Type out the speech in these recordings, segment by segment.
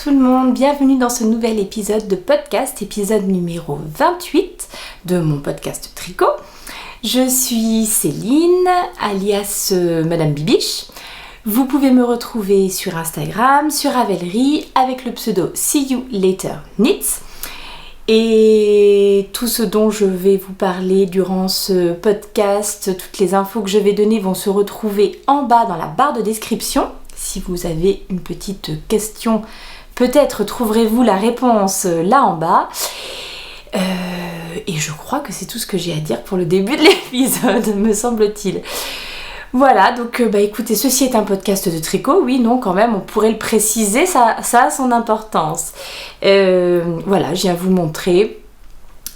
tout le monde, bienvenue dans ce nouvel épisode de podcast, épisode numéro 28 de mon podcast Tricot. Je suis Céline, alias Madame Bibiche. Vous pouvez me retrouver sur Instagram, sur Ravelry, avec le pseudo See You Later Knits. Et tout ce dont je vais vous parler durant ce podcast, toutes les infos que je vais donner vont se retrouver en bas dans la barre de description. Si vous avez une petite question, peut-être trouverez-vous la réponse là en bas. Et je crois que c'est tout ce que j'ai à dire pour le début de l'épisode, me semble-t-il. Voilà, donc écoutez, ceci est un podcast de tricot, oui, non, quand même, on pourrait le préciser, ça a son importance. Voilà, je viens vous montrer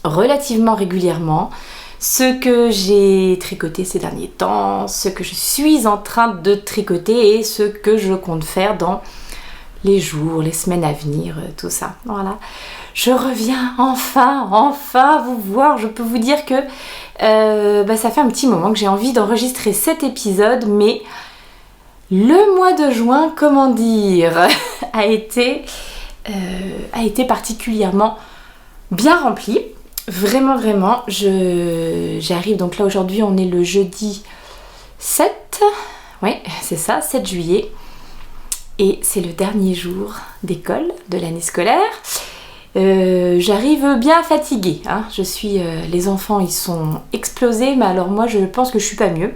relativement régulièrement ce que j'ai tricoté ces derniers temps, ce que je suis en train de tricoter et ce que je compte faire dans les jours, les semaines à venir, tout ça. Voilà, je reviens enfin vous voir. Je peux vous dire que ça fait un petit moment que j'ai envie d'enregistrer cet épisode, mais le mois de juin, comment dire, a été particulièrement bien rempli. Vraiment, j'arrive, donc là aujourd'hui on est le jeudi 7, oui c'est ça, 7 juillet, et c'est le dernier jour d'école de l'année scolaire. J'arrive bien fatiguée, hein. Les enfants ils sont explosés, mais alors moi je pense que je suis pas mieux.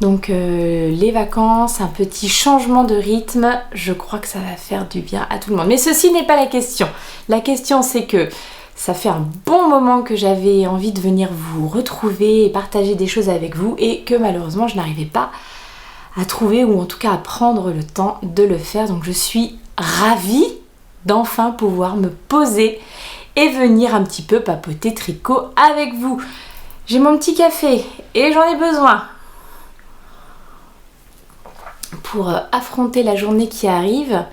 Donc les vacances, un petit changement de rythme, je crois que ça va faire du bien à tout le monde. Mais ceci n'est pas la question. La question c'est que ça fait un bon moment que j'avais envie de venir vous retrouver et partager des choses avec vous et que malheureusement je n'arrivais pas à trouver ou en tout cas à prendre le temps de le faire. Donc je suis ravie d'enfin pouvoir me poser et venir un petit peu papoter tricot avec vous. J'ai mon petit café et j'en ai besoin pour affronter la journée qui arrive.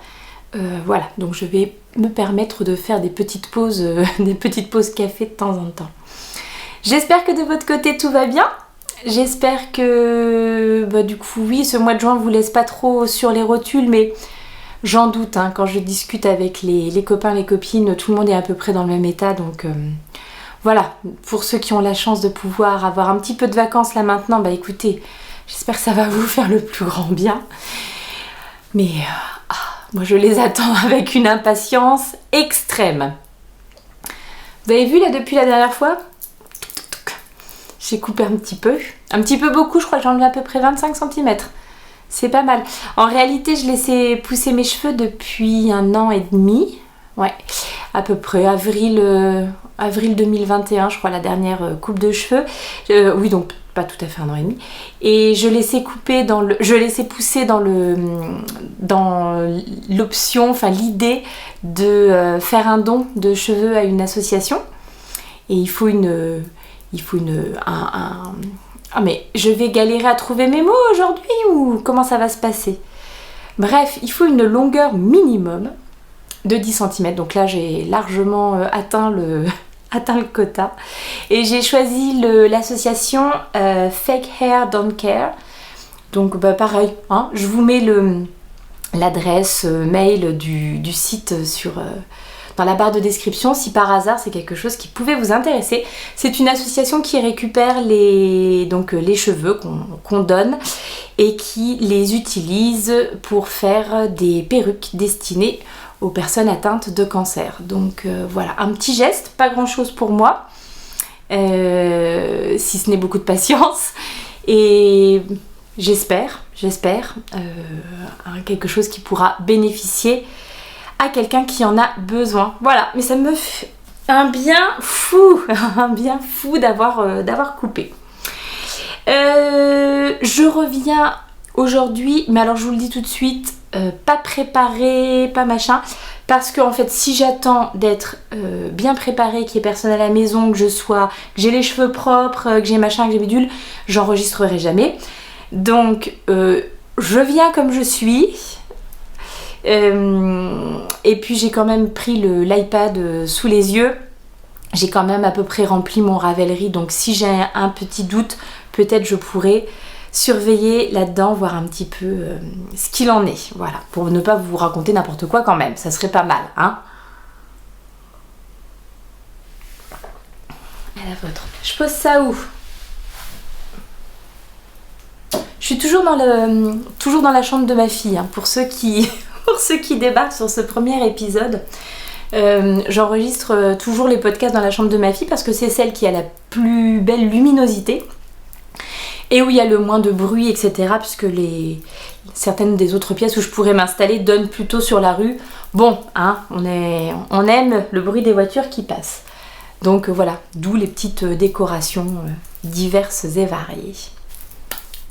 Voilà, donc je vais me permettre de faire des petites pauses café de temps en temps. J'espère que de votre côté tout va bien. J'espère que du coup oui, ce mois de juin vous laisse pas trop sur les rotules, mais j'en doute, hein, quand je discute avec les copains, les copines, tout le monde est à peu près dans le même état, donc voilà, pour ceux qui ont la chance de pouvoir avoir un petit peu de vacances là maintenant, écoutez, j'espère que ça va vous faire le plus grand bien. Mais moi je les attends avec une impatience extrême. Vous avez vu là depuis la dernière fois, j'ai coupé un petit peu beaucoup, je crois que j'en ai à peu près 25 cm. C'est pas mal. En réalité, je laissais pousser mes cheveux depuis 1 an et demi. Ouais, à peu près avril 2021, je crois, la dernière coupe de cheveux. Oui, donc pas tout à fait 1 an et demi. Et je laissais pousser dans l'option, enfin l'idée de faire un don de cheveux à une association. Et il faut mais je vais galérer à trouver mes mots aujourd'hui ou comment ça va se passer? Bref, il faut une longueur minimum de 10 cm. Donc là, j'ai largement atteint le quota. Et j'ai choisi l'association Fake Hair Don't Care. Donc pareil, hein, je vous mets l'adresse mail du site dans la barre de description, si par hasard c'est quelque chose qui pouvait vous intéresser. C'est une association qui récupère les cheveux qu'on donne et qui les utilise pour faire des perruques destinées aux personnes atteintes de cancer. Donc voilà, un petit geste, pas grand chose pour moi, si ce n'est beaucoup de patience. Et j'espère quelque chose qui pourra bénéficier à quelqu'un qui en a besoin. Voilà, mais ça me fait un bien fou d'avoir coupé. Je reviens aujourd'hui, mais alors je vous le dis tout de suite, pas préparée, pas machin, parce que en fait si j'attends d'être bien préparée, qu'il y ait personne à la maison, que j'ai les cheveux propres, que j'ai machin, que j'ai bidule, j'enregistrerai jamais. Donc je viens comme je suis. Et puis j'ai quand même pris l'iPad sous les yeux. J'ai quand même à peu près rempli mon Ravelry, donc si j'ai un petit doute, peut-être je pourrais surveiller là-dedans, voir un petit peu ce qu'il en est. Voilà, pour ne pas vous raconter n'importe quoi quand même, ça serait pas mal, hein. À la vôtre. Je pose ça où? Je suis toujours dans la chambre de ma fille, hein, pour ceux qui débarquent sur ce premier épisode. J'enregistre toujours les podcasts dans la chambre de ma fille parce que c'est celle qui a la plus belle luminosité et où il y a le moins de bruit, etc. Puisque certaines des autres pièces où je pourrais m'installer donnent plutôt sur la rue. Bon, hein, on aime le bruit des voitures qui passent. Donc voilà, d'où les petites décorations diverses et variées.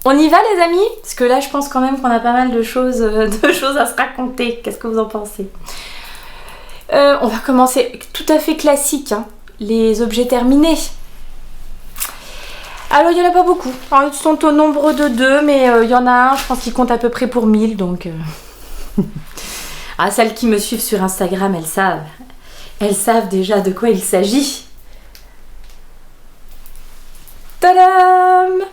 On y va les amis? Parce que là je pense quand même qu'on a pas mal de choses à se raconter. Qu'est-ce que vous en pensez? On va commencer tout à fait classique, hein, les objets terminés. Alors il n'y en a pas beaucoup, ils sont au nombre de 2, mais il y en a un, je pense qu'il compte à peu près pour 1000, donc... Ah, celles qui me suivent sur Instagram, elles savent déjà de quoi il s'agit. Tadam!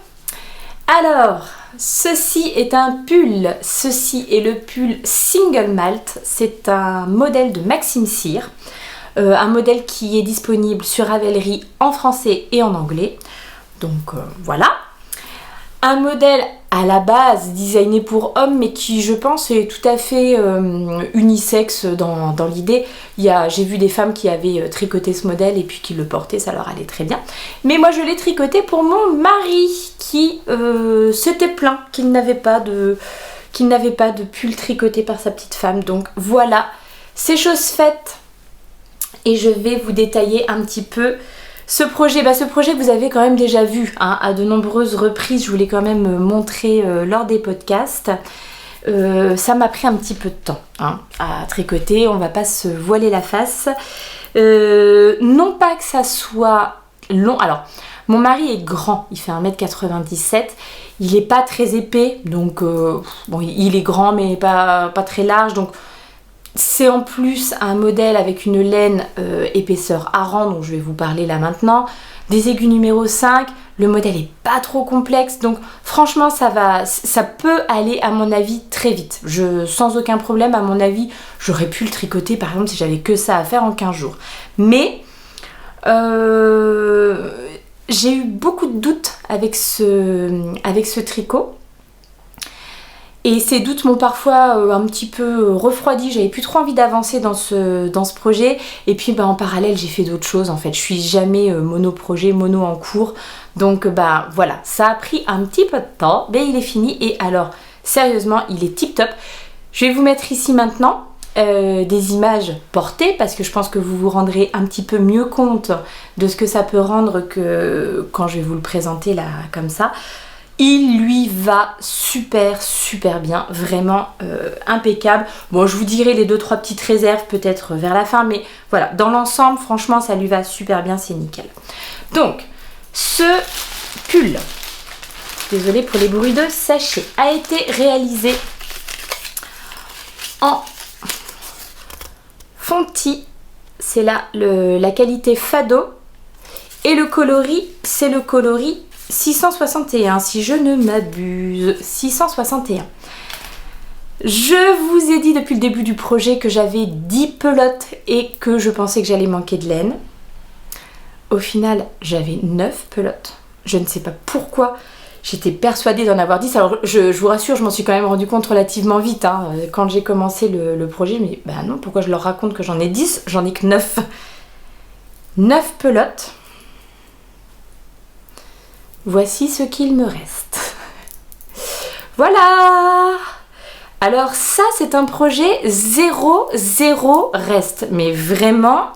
Alors, ceci est un pull, ceci est le pull Single Malt, c'est un modèle de Maxime Cyr, un modèle qui est disponible sur Ravelry en français et en anglais, donc voilà. Un modèle à la base designé pour hommes, mais qui je pense est tout à fait unisexe dans l'idée. J'ai vu des femmes qui avaient tricoté ce modèle et puis qui le portaient, ça leur allait très bien. Mais moi je l'ai tricoté pour mon mari qui s'était plaint qu'il n'avait pas de pull tricoté par sa petite femme. Donc voilà, c'est chose faite et je vais vous détailler un petit peu ce projet que vous avez quand même déjà vu, hein, à de nombreuses reprises. Je vous l'ai quand même montré lors des podcasts. Ça m'a pris un petit peu de temps, hein, à tricoter, on va pas se voiler la face. Non pas que ça soit long. Alors, mon mari est grand, il fait 1m97. Il est pas très épais, donc bon, il est grand mais pas très large, donc c'est en plus un modèle avec une laine épaisseur Aran dont je vais vous parler là maintenant, des aiguilles numéro 5, le modèle est pas trop complexe, donc franchement ça peut aller à mon avis très vite. Sans aucun problème, à mon avis, j'aurais pu le tricoter par exemple si j'avais que ça à faire en 15 jours. Mais j'ai eu beaucoup de doutes avec ce tricot. Et ces doutes m'ont parfois un petit peu refroidi, j'avais plus trop envie d'avancer dans ce projet. Et puis en parallèle j'ai fait d'autres choses en fait, je suis jamais mono-projet, mono en cours. Donc voilà, ça a pris un petit peu de temps, mais il est fini. Et alors sérieusement il est tip top. Je vais vous mettre ici maintenant des images portées parce que je pense que vous vous rendrez un petit peu mieux compte de ce que ça peut rendre que quand je vais vous le présenter là comme ça. Il lui va super bien, vraiment impeccable. Bon, je vous dirai les 2-3 petites réserves peut-être vers la fin, mais voilà, dans l'ensemble, franchement, ça lui va super bien, c'est nickel. Donc, ce pull, désolée pour les bruits de sachet, a été réalisé en fonti, c'est là la qualité Fado, et le coloris, c'est le coloris 661, si je ne m'abuse, 661. Je vous ai dit depuis le début du projet que j'avais 10 pelotes et que je pensais que j'allais manquer de laine. Au final, j'avais 9 pelotes. Je ne sais pas pourquoi, j'étais persuadée d'en avoir 10. Alors, je vous rassure, je m'en suis quand même rendu compte relativement vite. Hein. Quand j'ai commencé le projet, mais non, pourquoi je leur raconte que j'en ai 10? J'en ai que 9. 9 pelotes. Voici ce qu'il me reste. Voilà! Alors ça, c'est un projet 0 reste. Mais vraiment,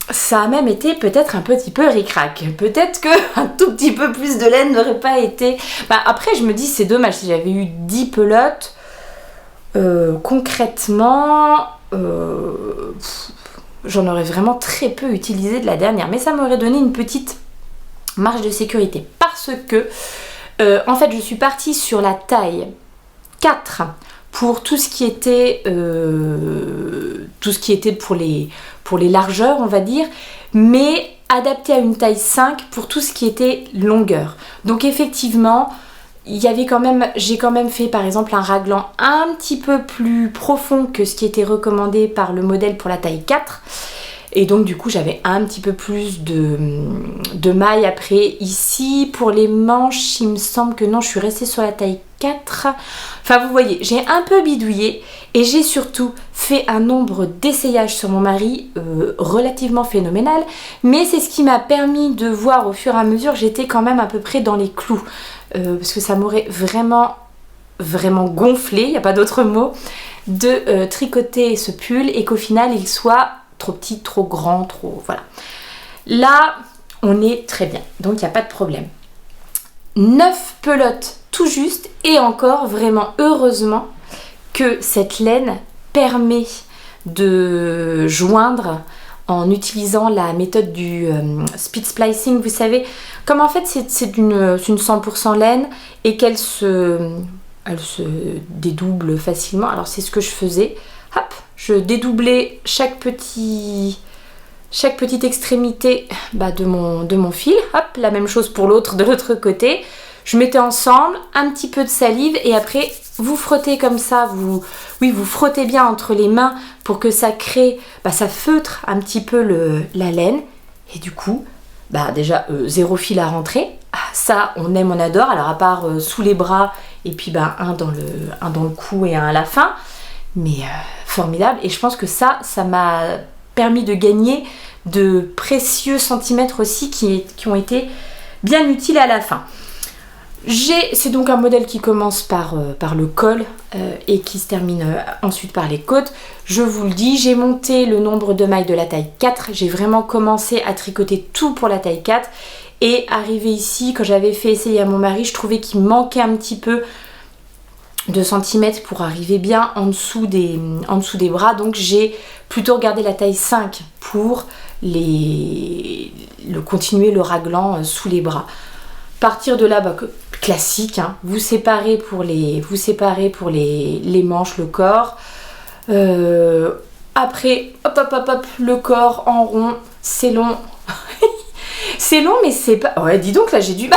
ça a même été peut-être un petit peu ric-rac. Peut-être qu'un tout petit peu plus de laine n'aurait pas été... après, je me dis, c'est dommage. Si j'avais eu 10 pelotes, concrètement... j'en aurais vraiment très peu utilisé de la dernière, mais ça m'aurait donné une petite marge de sécurité parce que en fait je suis partie sur la taille 4 pour tout ce qui était pour les largeurs on va dire, mais adapté à une taille 5 pour tout ce qui était longueur. Donc effectivement, j'ai quand même fait par exemple un raglan un petit peu plus profond que ce qui était recommandé par le modèle pour la taille 4. Et donc du coup j'avais un petit peu plus de mailles. Après ici pour les manches il me semble que non, je suis restée sur la taille 4. Enfin vous voyez, j'ai un peu bidouillé et j'ai surtout fait un nombre d'essayages sur mon mari relativement phénoménal. Mais c'est ce qui m'a permis de voir au fur et à mesure que j'étais quand même à peu près dans les clous. Parce que ça m'aurait vraiment gonflé, il n'y a pas d'autre mot, de tricoter ce pull et qu'au final il soit trop petit, trop grand, trop... Voilà. Là, on est très bien, donc il n'y a pas de problème. 9 pelotes tout juste, et encore vraiment heureusement que cette laine permet de joindre en utilisant la méthode du speed splicing. Vous savez, comme en fait c'est une 100% laine et elle se dédouble facilement. Alors c'est ce que je faisais. Hop, je dédoublais chaque petite extrémite de mon fil. Hop, la même chose pour l'autre de l'autre côté. Je mettais ensemble un petit peu de salive et après vous frottez comme ça, vous frottez bien entre les mains pour que ça crée, ça feutre un petit peu la laine. Et du coup, déjà zéro fil à rentrer. Ça, on aime, on adore. Alors à part sous les bras et puis un dans le cou et un à la fin. Mais formidable. Et je pense que ça m'a permis de gagner de précieux centimètres aussi qui ont été bien utiles à la fin. C'est donc un modèle qui commence par le col et qui se termine ensuite par les côtes. Je vous le dis, j'ai monté le nombre de mailles de la taille 4. J'ai vraiment commencé à tricoter tout pour la taille 4. Et arrivé ici, quand j'avais fait essayer à mon mari, je trouvais qu'il manquait un petit peu de centimètres pour arriver bien en dessous des bras. Donc j'ai plutôt gardé la taille 5 pour continuer le raglan sous les bras. Partir de là, classique, hein. Vous séparez pour les manches, le corps. Après, hop, le corps en rond, c'est long. C'est long, mais c'est pas... Ouais, dis donc, là, j'ai du...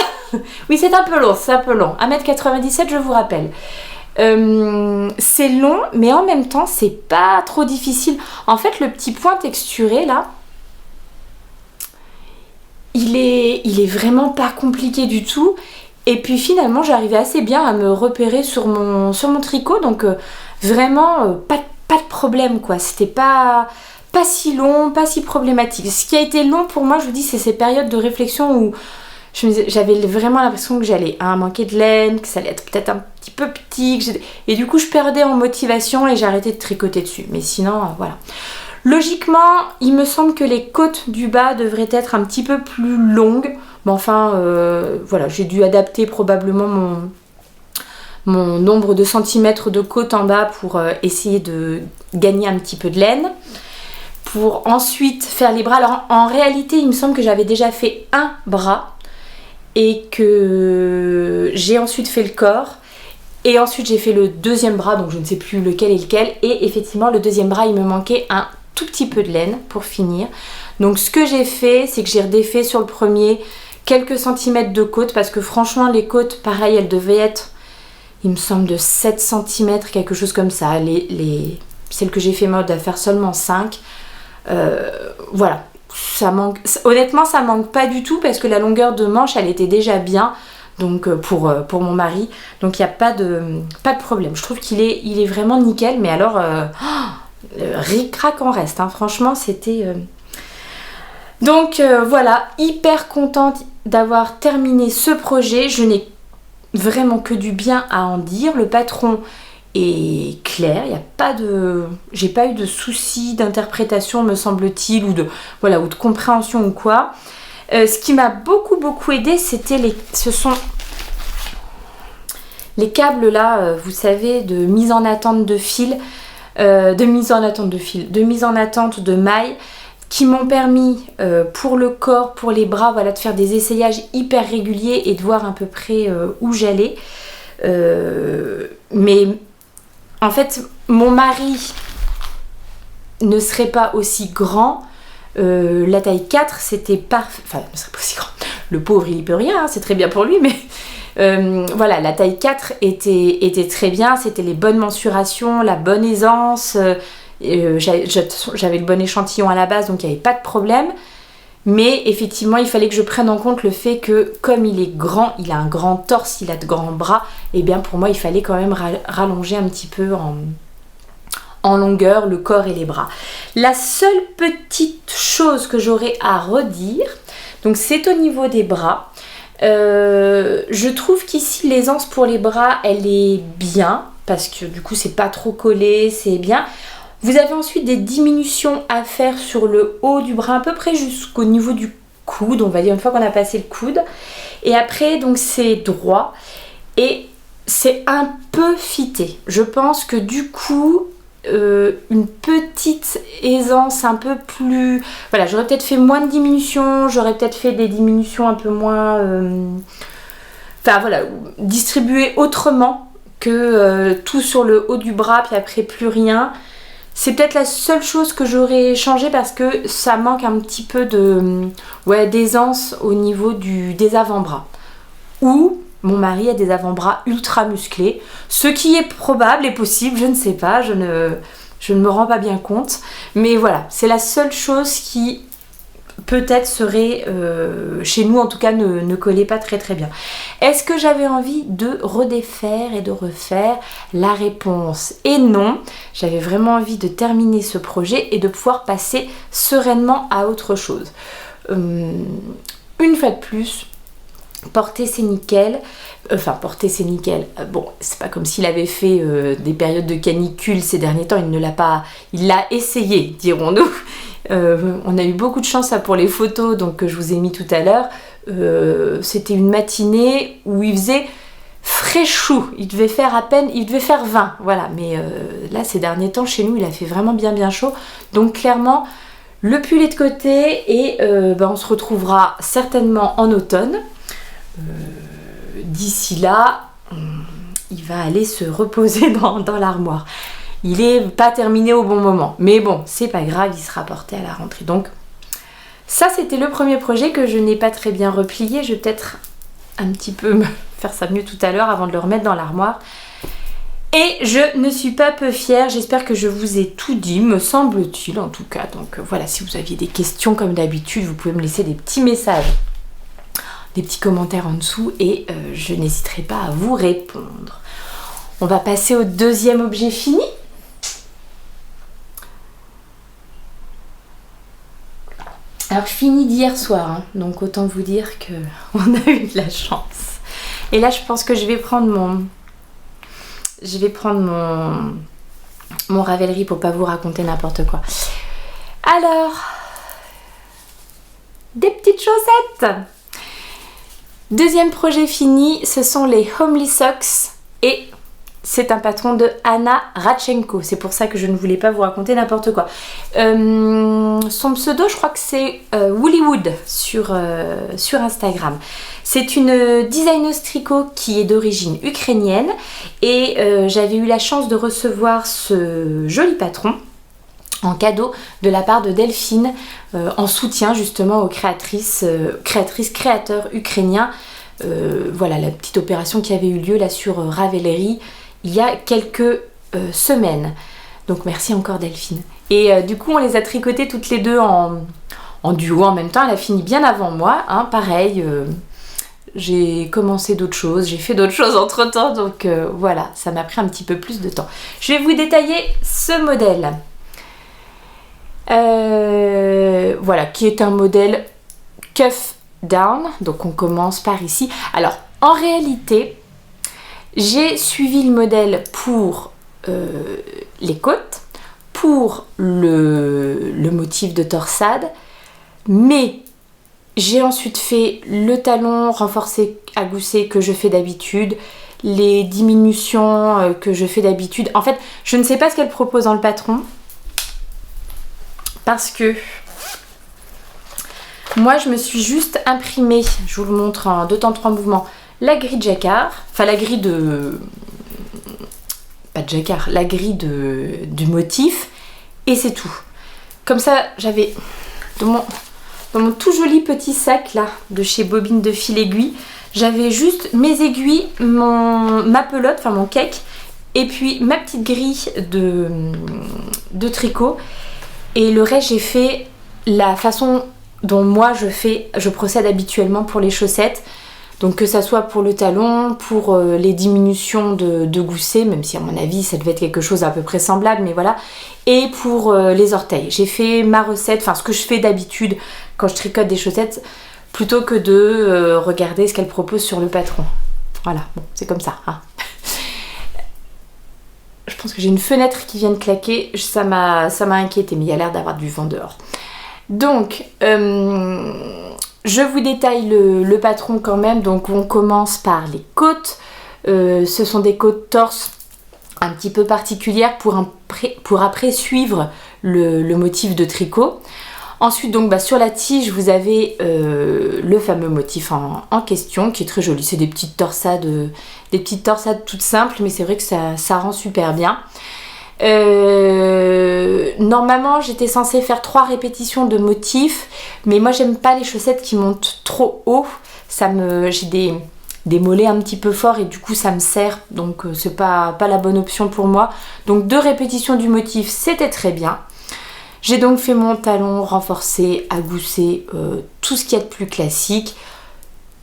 Oui, c'est un peu long, 1m97, je vous rappelle. C'est long, mais en même temps, c'est pas trop difficile. En fait, le petit point texturé, là, il est vraiment pas compliqué du tout. Et puis finalement j'arrivais assez bien à me repérer sur mon tricot, donc vraiment pas de problème quoi. C'était pas si long, pas si problématique. Ce qui a été long pour moi, je vous dis, c'est ces périodes de réflexion où j'avais vraiment l'impression que j'allais manquer de laine, que ça allait être peut-être un petit peu petit, et du coup je perdais en motivation et j'ai arrêté de tricoter dessus. Mais sinon voilà. Logiquement, il me semble que les côtes du bas devraient être un petit peu plus longues. Mais enfin, voilà, j'ai dû adapter probablement mon nombre de centimètres de côte en bas pour essayer de gagner un petit peu de laine. Pour ensuite faire les bras. Alors en réalité, il me semble que j'avais déjà fait un bras et que j'ai ensuite fait le corps. Et ensuite, j'ai fait le deuxième bras, donc je ne sais plus lequel est lequel. Et effectivement, le deuxième bras, il me manquait un tout petit peu de laine pour finir. Donc ce que j'ai fait, c'est que j'ai redéfait sur le premier quelques centimètres de côte, parce que franchement les côtes, pareil, elles devaient être, il me semble, de 7 cm, quelque chose comme ça. Celles que j'ai fait mode à faire seulement 5. Voilà, ça manque, honnêtement ça manque pas du tout, parce que la longueur de manche elle était déjà bien, donc pour mon mari, donc il n'y a pas de problème. Je trouve qu'il est vraiment nickel. Mais alors ric-rac en reste, hein. Franchement c'était donc voilà, hyper contente d'avoir terminé ce projet. Je n'ai vraiment que du bien à en dire. Le patron est clair, j'ai pas eu de soucis d'interprétation, me semble-t-il, ou de compréhension ou quoi. Ce qui m'a beaucoup aidé, ce sont les câbles là, vous savez, de mise en attente de fil, de mise en attente de mailles, qui m'ont permis pour le corps, pour les bras, voilà, de faire des essayages hyper réguliers et de voir à peu près où j'allais. Mais en fait, mon mari ne serait pas aussi grand La taille 4, c'était parfait. Enfin, ce serait pas aussi grand. Le pauvre, il y peut rien, hein, c'est très bien pour lui, mais voilà, la taille 4 était très bien. C'était les bonnes mensurations, la bonne aisance. J'avais le bon échantillon à la base, donc il n'y avait pas de problème. Mais effectivement, il fallait que je prenne en compte le fait que comme il est grand, il a un grand torse, il a de grands bras, et bien pour moi, il fallait quand même rallonger un petit peu en longueur le corps et les bras. La seule petite chose que j'aurais à redire, donc c'est au niveau des bras. Je trouve qu'ici l'aisance pour les bras, elle est bien, parce que du coup c'est pas trop collé, c'est bien. Vous avez ensuite des diminutions à faire sur le haut du bras, à peu près jusqu'au niveau du coude, on va dire, une fois qu'on a passé le coude. Et après, donc c'est droit et c'est un peu fité. Je pense que du coup, une petite aisance un peu plus... Voilà, j'aurais peut-être fait moins de diminutions, j'aurais peut-être fait des diminutions un peu moins... Enfin voilà, distribuer autrement que tout sur le haut du bras, puis après plus rien. C'est peut-être la seule chose que j'aurais changé parce que ça manque un petit peu d'aisance au niveau des avant-bras. Ou mon mari a des avant-bras ultra musclés, ce qui est probable et possible, je ne sais pas, je ne me rends pas bien compte. Mais voilà, c'est la seule chose qui peut-être serait, chez nous en tout cas, ne collait pas très très bien. Est-ce que j'avais envie de redéfaire et de refaire? La réponse est non. J'avais vraiment envie de terminer ce projet et de pouvoir passer sereinement à autre chose. Une fois de plus, porter c'est nickel. Enfin, porter c'est nickel. Bon, c'est pas comme s'il avait fait des périodes de canicule ces derniers temps. Il ne l'a pas... Il l'a essayé, dirons-nous. On a eu beaucoup de chance pour les photos donc, que je vous ai mis tout à l'heure. C'était une matinée où il faisait fraîchou. Il devait faire 20. Voilà, mais là, ces derniers temps, chez nous, il a fait vraiment bien chaud. Donc, clairement, le pull est de côté et on se retrouvera certainement en automne. D'ici là, il va aller se reposer dans l'armoire. Il n'est pas terminé au bon moment. Mais bon, c'est pas grave, il sera porté à la rentrée. Donc, ça, c'était le premier projet que je n'ai pas très bien replié. Je vais peut-être un petit peu me faire ça mieux tout à l'heure avant de le remettre dans l'armoire. Et je ne suis pas peu fière. J'espère que je vous ai tout dit, me semble-t-il en tout cas. Donc voilà, si vous aviez des questions comme d'habitude, vous pouvez me laisser des petits messages, des petits commentaires en dessous et je n'hésiterai pas à vous répondre. On va passer au deuxième objet fini. Alors fini d'hier soir, hein, donc autant vous dire qu'on a eu de la chance. Et là je pense que je vais prendre mon Ravelry pour pas vous raconter n'importe quoi. Alors, des petites chaussettes. Deuxième projet fini, ce sont les Homely Socks et c'est un patron de Anna Radchenko. C'est pour ça que je ne voulais pas vous raconter n'importe quoi. Son pseudo, je crois que c'est Woollywood sur Instagram. C'est une designeuse tricot qui est d'origine ukrainienne et j'avais eu la chance de recevoir ce joli patron en cadeau de la part de Delphine en soutien justement aux créateurs ukrainiens. Voilà la petite opération qui avait eu lieu là sur Ravelry il y a quelques semaines. Donc merci encore Delphine. Et du coup on les a tricotées toutes les deux en duo en même temps. Elle a fini bien avant moi, hein, pareil. J'ai commencé d'autres choses, j'ai fait d'autres choses entre temps. Donc voilà, ça m'a pris un petit peu plus de temps. Je vais vous détailler ce modèle. Voilà, qui est un modèle cuff down. Donc on commence par ici. Alors en réalité, j'ai suivi le modèle pour les côtes, pour le motif de torsade, mais j'ai ensuite fait le talon renforcé à gousset que je fais d'habitude, les diminutions que je fais d'habitude. En fait, je ne sais pas ce qu'elle propose dans le patron, parce que moi je me suis juste imprimé, je vous le montre en 2 temps 3 mouvements, la grille de jacquard, enfin la grille de... pas de jacquard, la grille du motif, et c'est tout. Comme ça, j'avais dans mon tout joli petit sac là de chez Bobine de Fil Aiguille, j'avais juste mes aiguilles, ma pelote, enfin mon cake, et puis ma petite grille de tricot. Et le reste, j'ai fait la façon dont moi je procède habituellement pour les chaussettes. Donc que ça soit pour le talon, pour les diminutions de gousset, même si à mon avis ça devait être quelque chose à peu près semblable, mais voilà. Et pour les orteils. J'ai fait ma recette, enfin ce que je fais d'habitude quand je tricote des chaussettes, plutôt que de regarder ce qu'elle propose sur le patron. Voilà, bon, c'est comme ça. Hein. Je pense que j'ai une fenêtre qui vient de claquer, ça m'a inquiété, mais il y a l'air d'avoir du vent dehors. Donc, je vous détaille le patron quand même. Donc on commence par les côtes. Ce sont des côtes torse un petit peu particulières pour après suivre le motif de tricot. Ensuite donc sur la tige vous avez le fameux motif en question qui est très joli. C'est des petites torsades toutes simples, mais c'est vrai que ça rend super bien. Normalement j'étais censée faire 3 répétitions de motifs, mais moi j'aime pas les chaussettes qui montent trop haut. J'ai des mollets un petit peu forts et du coup ça me serre, donc c'est pas la bonne option pour moi. Donc 2 répétitions du motif, c'était très bien. J'ai donc fait mon talon renforcé à gousset, tout ce qu'il y a de plus classique.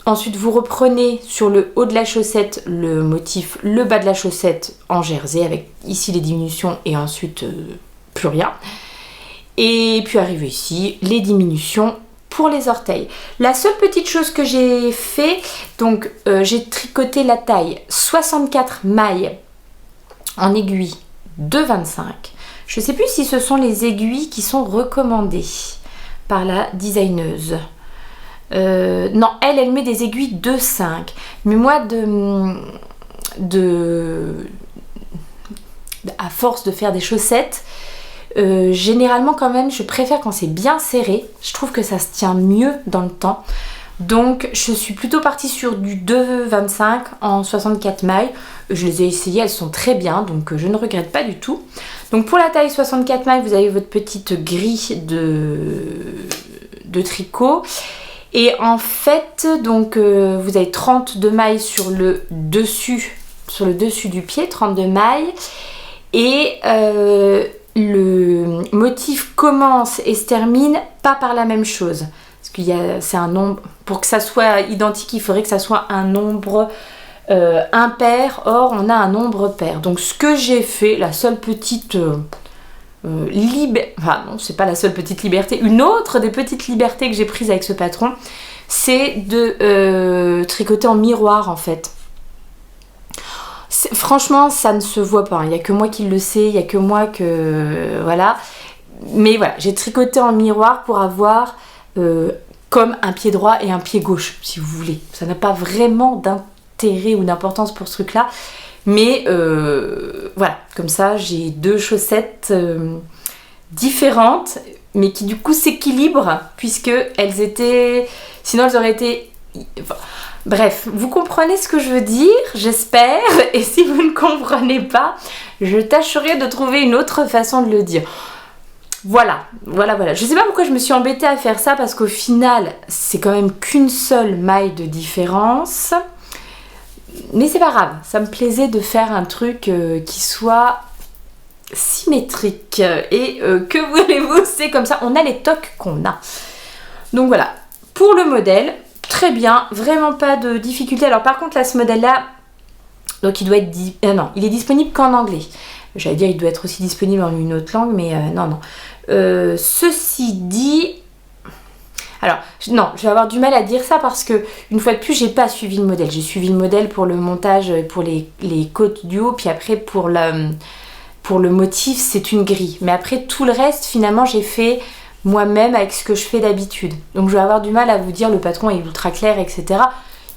Ensuite vous reprenez sur le haut de la chaussette le motif, le bas de la chaussette en jersey avec ici les diminutions et ensuite plus rien. Et puis arrivé ici les diminutions pour les orteils. La seule petite chose que j'ai fait, donc j'ai tricoté la taille 64 mailles en aiguille de 25. Je ne sais plus si ce sont les aiguilles qui sont recommandées par la designeuse. Non, elle met des aiguilles de 5. Mais moi, à force de faire des chaussettes, généralement quand même, je préfère quand c'est bien serré. Je trouve que ça se tient mieux dans le temps. Donc, je suis plutôt partie sur du 2,25 en 64 mailles. Je les ai essayées, elles sont très bien, donc je ne regrette pas du tout. Donc, pour la taille 64 mailles, vous avez votre petite grille de tricot. Et en fait, donc, vous avez 32 mailles sur le dessus du pied, 32 mailles. Et le motif commence et se termine pas par la même chose. Parce que c'est un nombre, pour que ça soit identique, il faudrait que ça soit un nombre impair. Or, on a un nombre pair. Donc, ce que j'ai fait, la seule petite enfin non, c'est pas la seule petite liberté, une autre des petites libertés que j'ai prises avec ce patron, c'est de tricoter en miroir en fait. Franchement ça ne se voit pas, il n'y a que moi qui le sais, il n'y a que moi que voilà, mais voilà, j'ai tricoté en miroir pour avoir comme un pied droit et un pied gauche si vous voulez. Ça n'a pas vraiment d'intérêt ou d'importance pour ce truc là. Mais voilà, comme ça j'ai 2 chaussettes différentes, mais qui du coup s'équilibrent, puisque elles étaient... Sinon elles auraient été... Enfin, bref, vous comprenez ce que je veux dire, j'espère. Et si vous ne comprenez pas, je tâcherai de trouver une autre façon de le dire. Voilà. Je sais pas pourquoi je me suis embêtée à faire ça, parce qu'au final, c'est quand même qu'une seule maille de différence. Mais c'est pas grave, ça me plaisait de faire un truc qui soit symétrique. Et que voulez-vous, c'est comme ça, on a les tocs qu'on a. Donc voilà, pour le modèle, très bien, vraiment pas de difficulté. Alors par contre là, ce modèle-là, donc il doit être... non, il est disponible qu'en anglais. J'allais dire il doit être aussi disponible en une autre langue, mais non. Ceci dit... Alors, non, je vais avoir du mal à dire ça parce que, une fois de plus, j'ai pas suivi le modèle. J'ai suivi le modèle pour le montage, pour les côtes du haut, puis après pour le motif, c'est une grille. Mais après, tout le reste, finalement, j'ai fait moi-même avec ce que je fais d'habitude. Donc, je vais avoir du mal à vous dire, le patron est ultra clair, etc.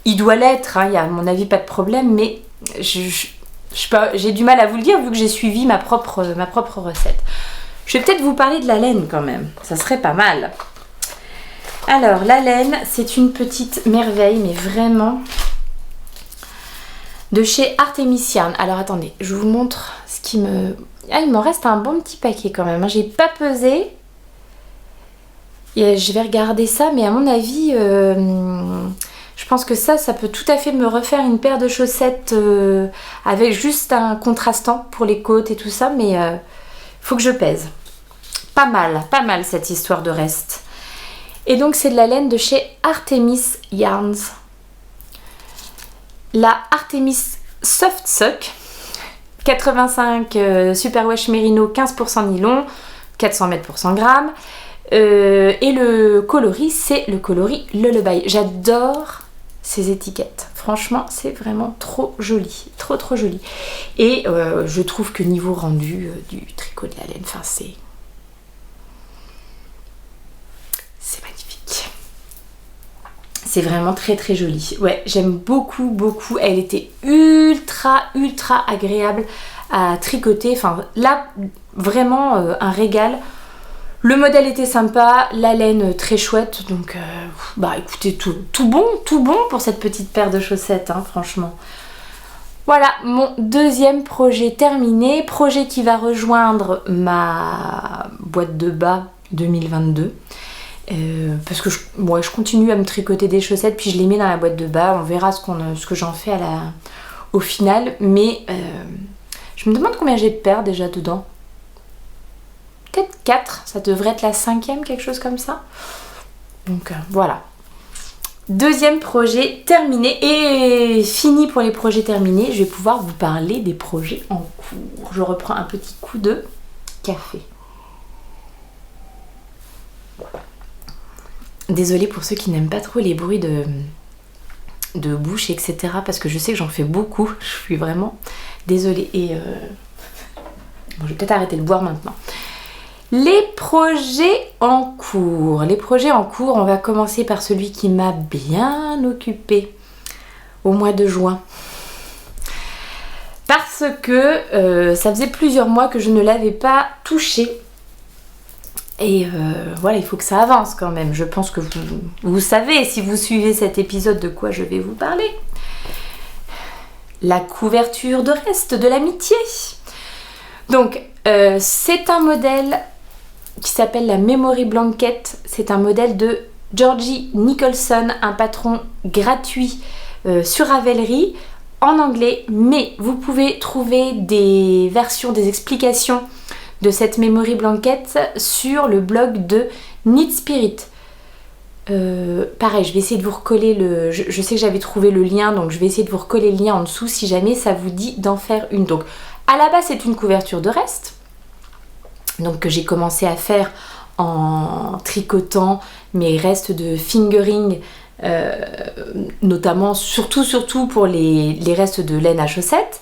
Il doit l'être, hein, il y a à mon avis pas de problème, mais j'ai du mal à vous le dire vu que j'ai suivi ma propre recette. Je vais peut-être vous parler de la laine quand même, ça serait pas mal. Alors, la laine, c'est une petite merveille, mais vraiment, de chez Artemis Yarn. Alors, attendez, je vous montre ce qui me... Ah, il m'en reste un bon petit paquet quand même. J'ai pas pesé. Et je vais regarder ça, mais à mon avis, je pense que ça peut tout à fait me refaire une paire de chaussettes avec juste un contrastant pour les côtes et tout ça, mais faut que je pèse. Pas mal cette histoire de reste. Et donc c'est de la laine de chez Artemis Yarns. La Artemis Soft Sock, 85 superwash mérino, 15% nylon, 400 mètres pour 100 grammes. Et le coloris, c'est le coloris Lullaby. J'adore ces étiquettes. Franchement, c'est vraiment trop joli. Trop joli. Et je trouve que niveau rendu du tricot de la laine, enfin c'est magnifique. C'est vraiment très joli. Ouais, j'aime beaucoup. Elle était ultra agréable à tricoter. Enfin là, vraiment un régal. Le modèle était sympa, la laine très chouette, donc bah écoutez, tout bon pour cette petite paire de chaussettes, hein, franchement. Voilà, mon deuxième projet terminé, projet qui va rejoindre ma boîte de bas 2022. Parce que je continue à me tricoter des chaussettes, puis je les mets dans la boîte de bas, on verra ce que j'en fais au final, mais je me demande combien j'ai de paires déjà dedans. Peut-être 4, ça devrait être la 5e, quelque chose comme ça. Donc voilà. Deuxième projet terminé et fini pour les projets terminés. Je vais pouvoir vous parler des projets en cours. Je reprends un petit coup de café. Désolée pour ceux qui n'aiment pas trop les bruits de bouche, etc. Parce que je sais que j'en fais beaucoup. Je suis vraiment désolée. Et bon, je vais peut-être arrêter de boire maintenant. Les projets en cours. On va commencer par celui qui m'a bien occupée au mois de juin. Parce que ça faisait plusieurs mois que je ne l'avais pas touché. Et voilà, il faut que ça avance quand même. Je pense que vous savez, si vous suivez cet épisode, de quoi je vais vous parler. La couverture de reste de l'amitié. Donc, c'est un modèle qui s'appelle la Memory Blanket. C'est un modèle de Georgie Nicholson, un patron gratuit sur Ravelry en anglais, mais vous pouvez trouver des versions, des explications de cette Memory Blanket sur le blog de Knit Spirit. Pareil, je vais essayer de vous recoller je sais que j'avais trouvé le lien, donc je vais essayer de vous recoller le lien en dessous si jamais ça vous dit d'en faire une. Donc à la base, c'est une couverture de reste, donc que j'ai commencé à faire en tricotant mes restes de fingering, notamment surtout pour les restes de laine à chaussettes.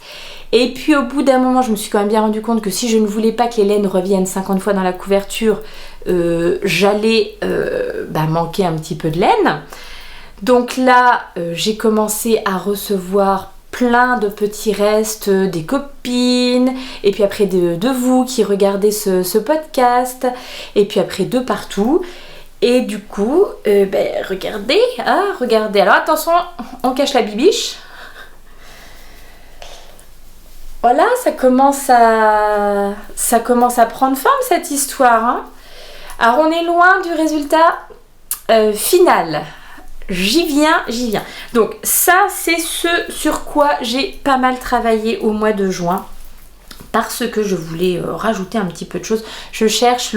Et puis au bout d'un moment, je me suis quand même bien rendu compte que si je ne voulais pas que les laines reviennent 50 fois dans la couverture, j'allais manquer un petit peu de laine. Donc là, j'ai commencé à recevoir plein de petits restes, des copines, et puis après de vous qui regardez ce podcast, et puis après de partout. Et du coup, regardez. Alors attention, on cache la bibiche. Voilà, ça commence à prendre forme cette histoire, hein. Alors on est loin du résultat final. J'y viens. Donc ça, c'est ce sur quoi j'ai pas mal travaillé au mois de juin, parce que je voulais rajouter un petit peu de choses. Je cherche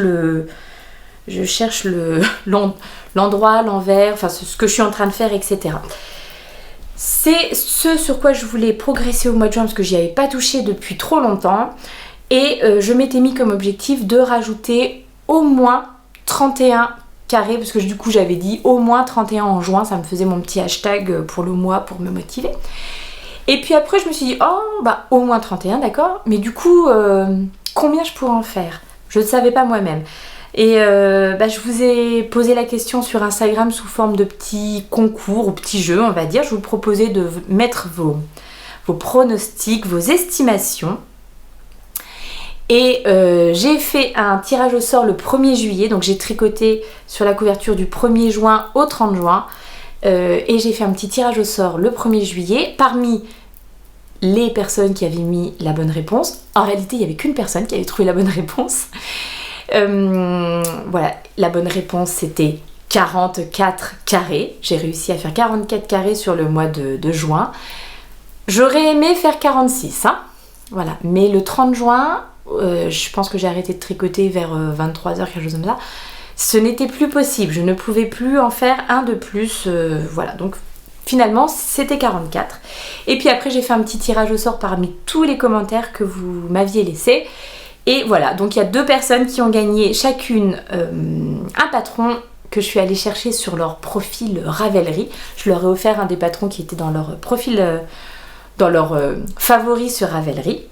l'endroit, l'envers, enfin ce que je suis en train de faire, etc. C'est ce sur quoi je voulais progresser au mois de juin, parce que j'y avais pas touché depuis trop longtemps. Et je m'étais mis comme objectif de rajouter au moins 31 carrés, parce que du coup j'avais dit au moins 31 en juin, ça me faisait mon petit hashtag pour le mois pour me motiver. Et puis après je me suis dit au moins 31, d'accord, mais du coup combien je pourrais en faire? Je ne savais pas moi-même. Et je vous ai posé la question sur Instagram sous forme de petits concours ou petits jeux, on va dire. Je vous proposais de mettre vos pronostics, vos estimations. Et j'ai fait un tirage au sort le 1er juillet, donc j'ai tricoté sur la couverture du 1er juin au 30 juin. Et j'ai fait un petit tirage au sort le 1er juillet parmi les personnes qui avaient mis la bonne réponse. En réalité, il n'y avait qu'une personne qui avait trouvé la bonne réponse. Voilà, la bonne réponse c'était 44 carrés. J'ai réussi à faire 44 carrés sur le mois de juin. J'aurais aimé faire 46, hein. Voilà, mais le 30 juin, je pense que j'ai arrêté de tricoter vers 23h, quelque chose comme ça. Ce n'était plus possible, je ne pouvais plus en faire un de plus, voilà, donc finalement c'était 44. Et puis après j'ai fait un petit tirage au sort parmi tous les commentaires que vous m'aviez laissés. Et voilà, donc il y a 2 personnes qui ont gagné chacune un patron que je suis allée chercher sur leur profil Ravelry. Je leur ai offert un des patrons qui était dans leur profil, dans leur favoris sur Ravelry.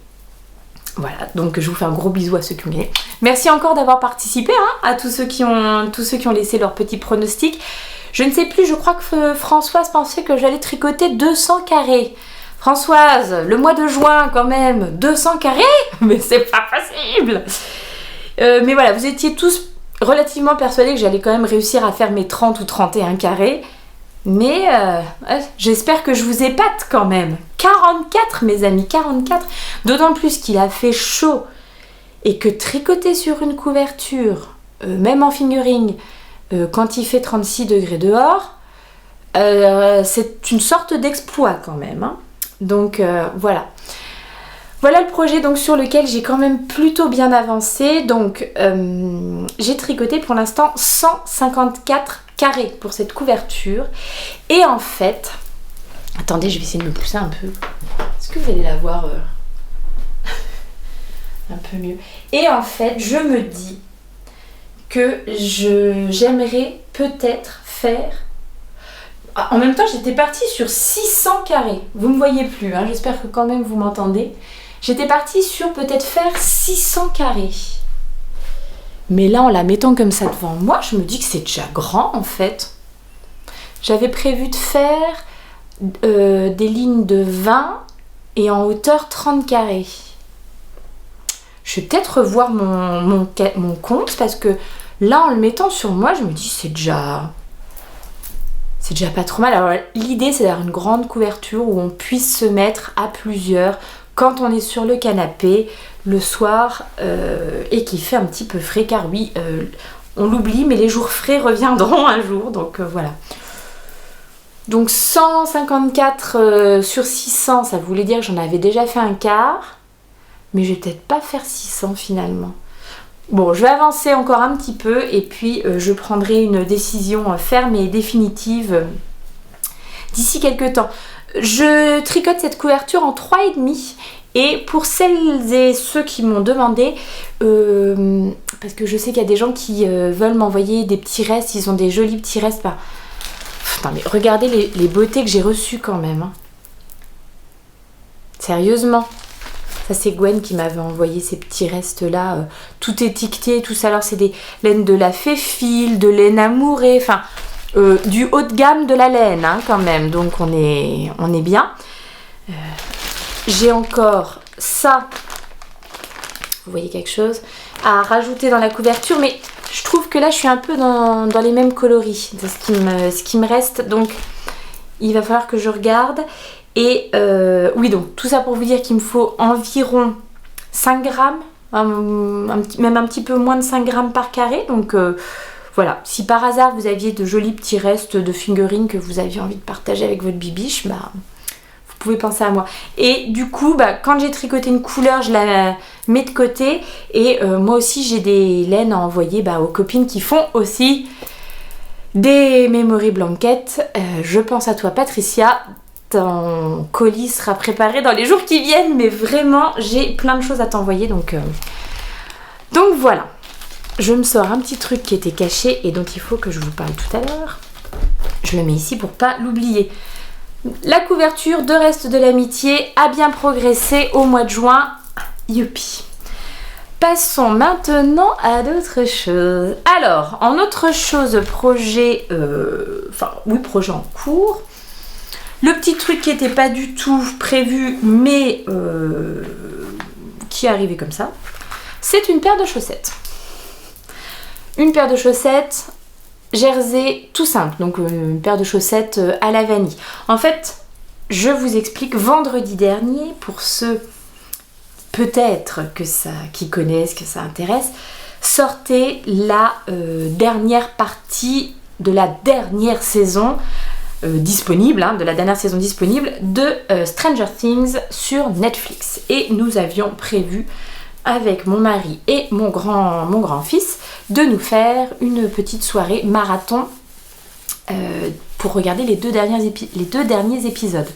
Voilà, donc je vous fais un gros bisou à ceux qui ont gagné. Merci encore d'avoir participé, hein, à tous ceux qui ont laissé leur petit pronostic. Je ne sais plus, je crois que Françoise pensait que j'allais tricoter 200 carrés. Françoise, le mois de juin quand même, 200 carrés? Mais c'est pas possible! Mais voilà, vous étiez tous relativement persuadés que j'allais quand même réussir à faire mes 30 ou 31 carrés. Mais j'espère que je vous épate quand même. 44 mes amis, 44. D'autant plus qu'il a fait chaud et que tricoter sur une couverture, même en fingering, quand il fait 36 degrés dehors, c'est une sorte d'exploit quand même, hein. Donc voilà. Voilà le projet donc sur lequel j'ai quand même plutôt bien avancé. Donc j'ai tricoté pour l'instant 154 carrés pour cette couverture. Et en fait, attendez, je vais essayer de me pousser un peu. Est-ce que vous allez la voir un peu mieux? Et en fait, je me dis que j'aimerais peut-être faire... En même temps, j'étais partie sur 600 carrés. Vous ne me voyez plus, hein, j'espère que quand même vous m'entendez. J'étais partie sur peut-être faire 600 carrés. Mais là, en la mettant comme ça devant moi, je me dis que c'est déjà grand en fait. J'avais prévu de faire des lignes de 20 et en hauteur 30 carrés. Je vais peut-être revoir mon compte parce que là, en le mettant sur moi, je me dis c'est déjà pas trop mal. Alors l'idée, c'est d'avoir une grande couverture où on puisse se mettre à plusieurs quand on est sur le canapé le soir et qu'il fait un petit peu frais, car oui, on l'oublie, mais les jours frais reviendront un jour, donc voilà. Donc 154 sur 600, ça voulait dire que j'en avais déjà fait un quart, mais je vais peut-être pas faire 600 finalement. Bon, je vais avancer encore un petit peu et puis je prendrai une décision ferme et définitive d'ici quelques temps. Je tricote cette couverture en 3,5 et pour celles et ceux qui m'ont demandé, parce que je sais qu'il y a des gens qui veulent m'envoyer des petits restes, ils ont des jolis petits restes. Bah, putain, mais regardez les beautés que j'ai reçues quand même, hein. Sérieusement. Ça c'est Gwen qui m'avait envoyé ces petits restes là, tout étiqueté, tout ça. Alors c'est des laines de la Féfil, de laine amourée, enfin du haut de gamme de la laine, hein, quand même. Donc on est bien. J'ai encore ça, vous voyez quelque chose, à rajouter dans la couverture, mais je trouve que là je suis un peu dans les mêmes coloris de ce qui me reste. Donc il va falloir que je regarde. Et oui, donc tout ça pour vous dire qu'il me faut environ 5 grammes, même un petit peu moins de 5 grammes par carré. Donc voilà, si par hasard vous aviez de jolis petits restes de fingering que vous aviez envie de partager avec votre bibiche, bah, vous pouvez penser à moi. Et du coup, bah, quand j'ai tricoté une couleur, je la mets de côté. Et moi aussi, j'ai des laines à envoyer aux copines qui font aussi des memory blankets. Je pense à toi, Patricia. Ton colis sera préparé dans les jours qui viennent, mais vraiment j'ai plein de choses à t'envoyer, donc voilà. Je me sors un petit truc qui était caché et dont il faut que je vous parle tout à l'heure. Je le mets ici pour pas l'oublier. La couverture de Reste de l'Amitié a bien progressé au mois de juin. Youpi. Passons maintenant à d'autres choses. Alors, en autre chose, projet en cours. Le petit truc qui n'était pas du tout prévu, mais qui est arrivé comme ça, c'est une paire de chaussettes. Une paire de chaussettes jersey tout simple, donc une paire de chaussettes à la vanille. En fait, je vous explique, vendredi dernier, pour ceux peut-être qui connaissent, que ça intéresse, sortait la dernière partie de la dernière saison disponible, de la dernière saison disponible de Stranger Things sur Netflix. Et nous avions prévu avec mon mari et mon grand-fils de nous faire une petite soirée marathon pour regarder les deux derniers épisodes.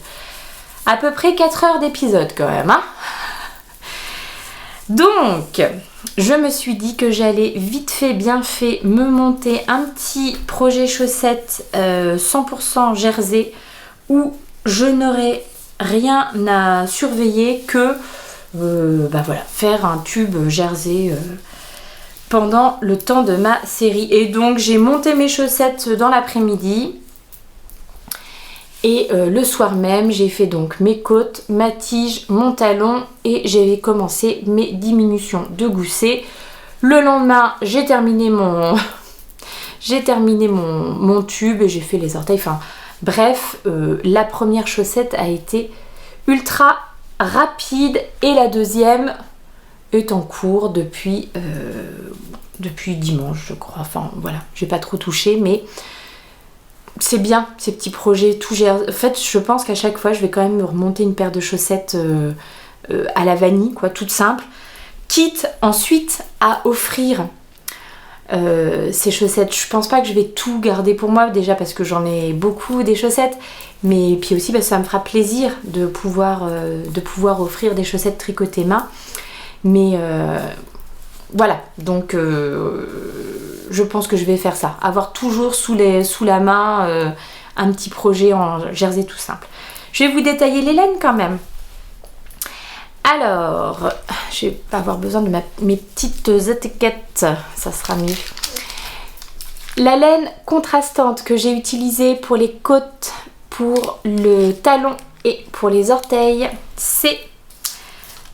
À peu près 4 heures d'épisode quand même. Donc, je me suis dit que j'allais vite fait, bien fait, me monter un petit projet chaussettes 100% jersey où je n'aurai rien à surveiller que faire un tube jersey pendant le temps de ma série. Et donc, j'ai monté mes chaussettes dans l'après-midi. Et le soir même, j'ai fait donc mes côtes, ma tige, mon talon et j'ai commencé mes diminutions de gousset. Le lendemain, j'ai terminé mon tube et j'ai fait les orteils. Enfin, bref, la première chaussette a été ultra rapide et la deuxième est en cours depuis dimanche, je crois. Enfin, voilà, j'ai pas trop touché, mais c'est bien ces petits projets tout gère. En fait, je pense qu'à chaque fois, je vais quand même me remonter une paire de chaussettes à la vanille, quoi, toute simple. Quitte ensuite à offrir ces chaussettes. Je pense pas que je vais tout garder pour moi, déjà parce que j'en ai beaucoup des chaussettes, mais puis aussi parce que ça me fera plaisir de pouvoir offrir des chaussettes tricotées main. Mais voilà, donc je pense que je vais faire ça. Avoir toujours sous la main un petit projet en jersey tout simple. Je vais vous détailler les laines quand même. Alors, je vais pas avoir besoin de mes petites étiquettes, ça sera mieux. La laine contrastante que j'ai utilisée pour les côtes, pour le talon et pour les orteils, c'est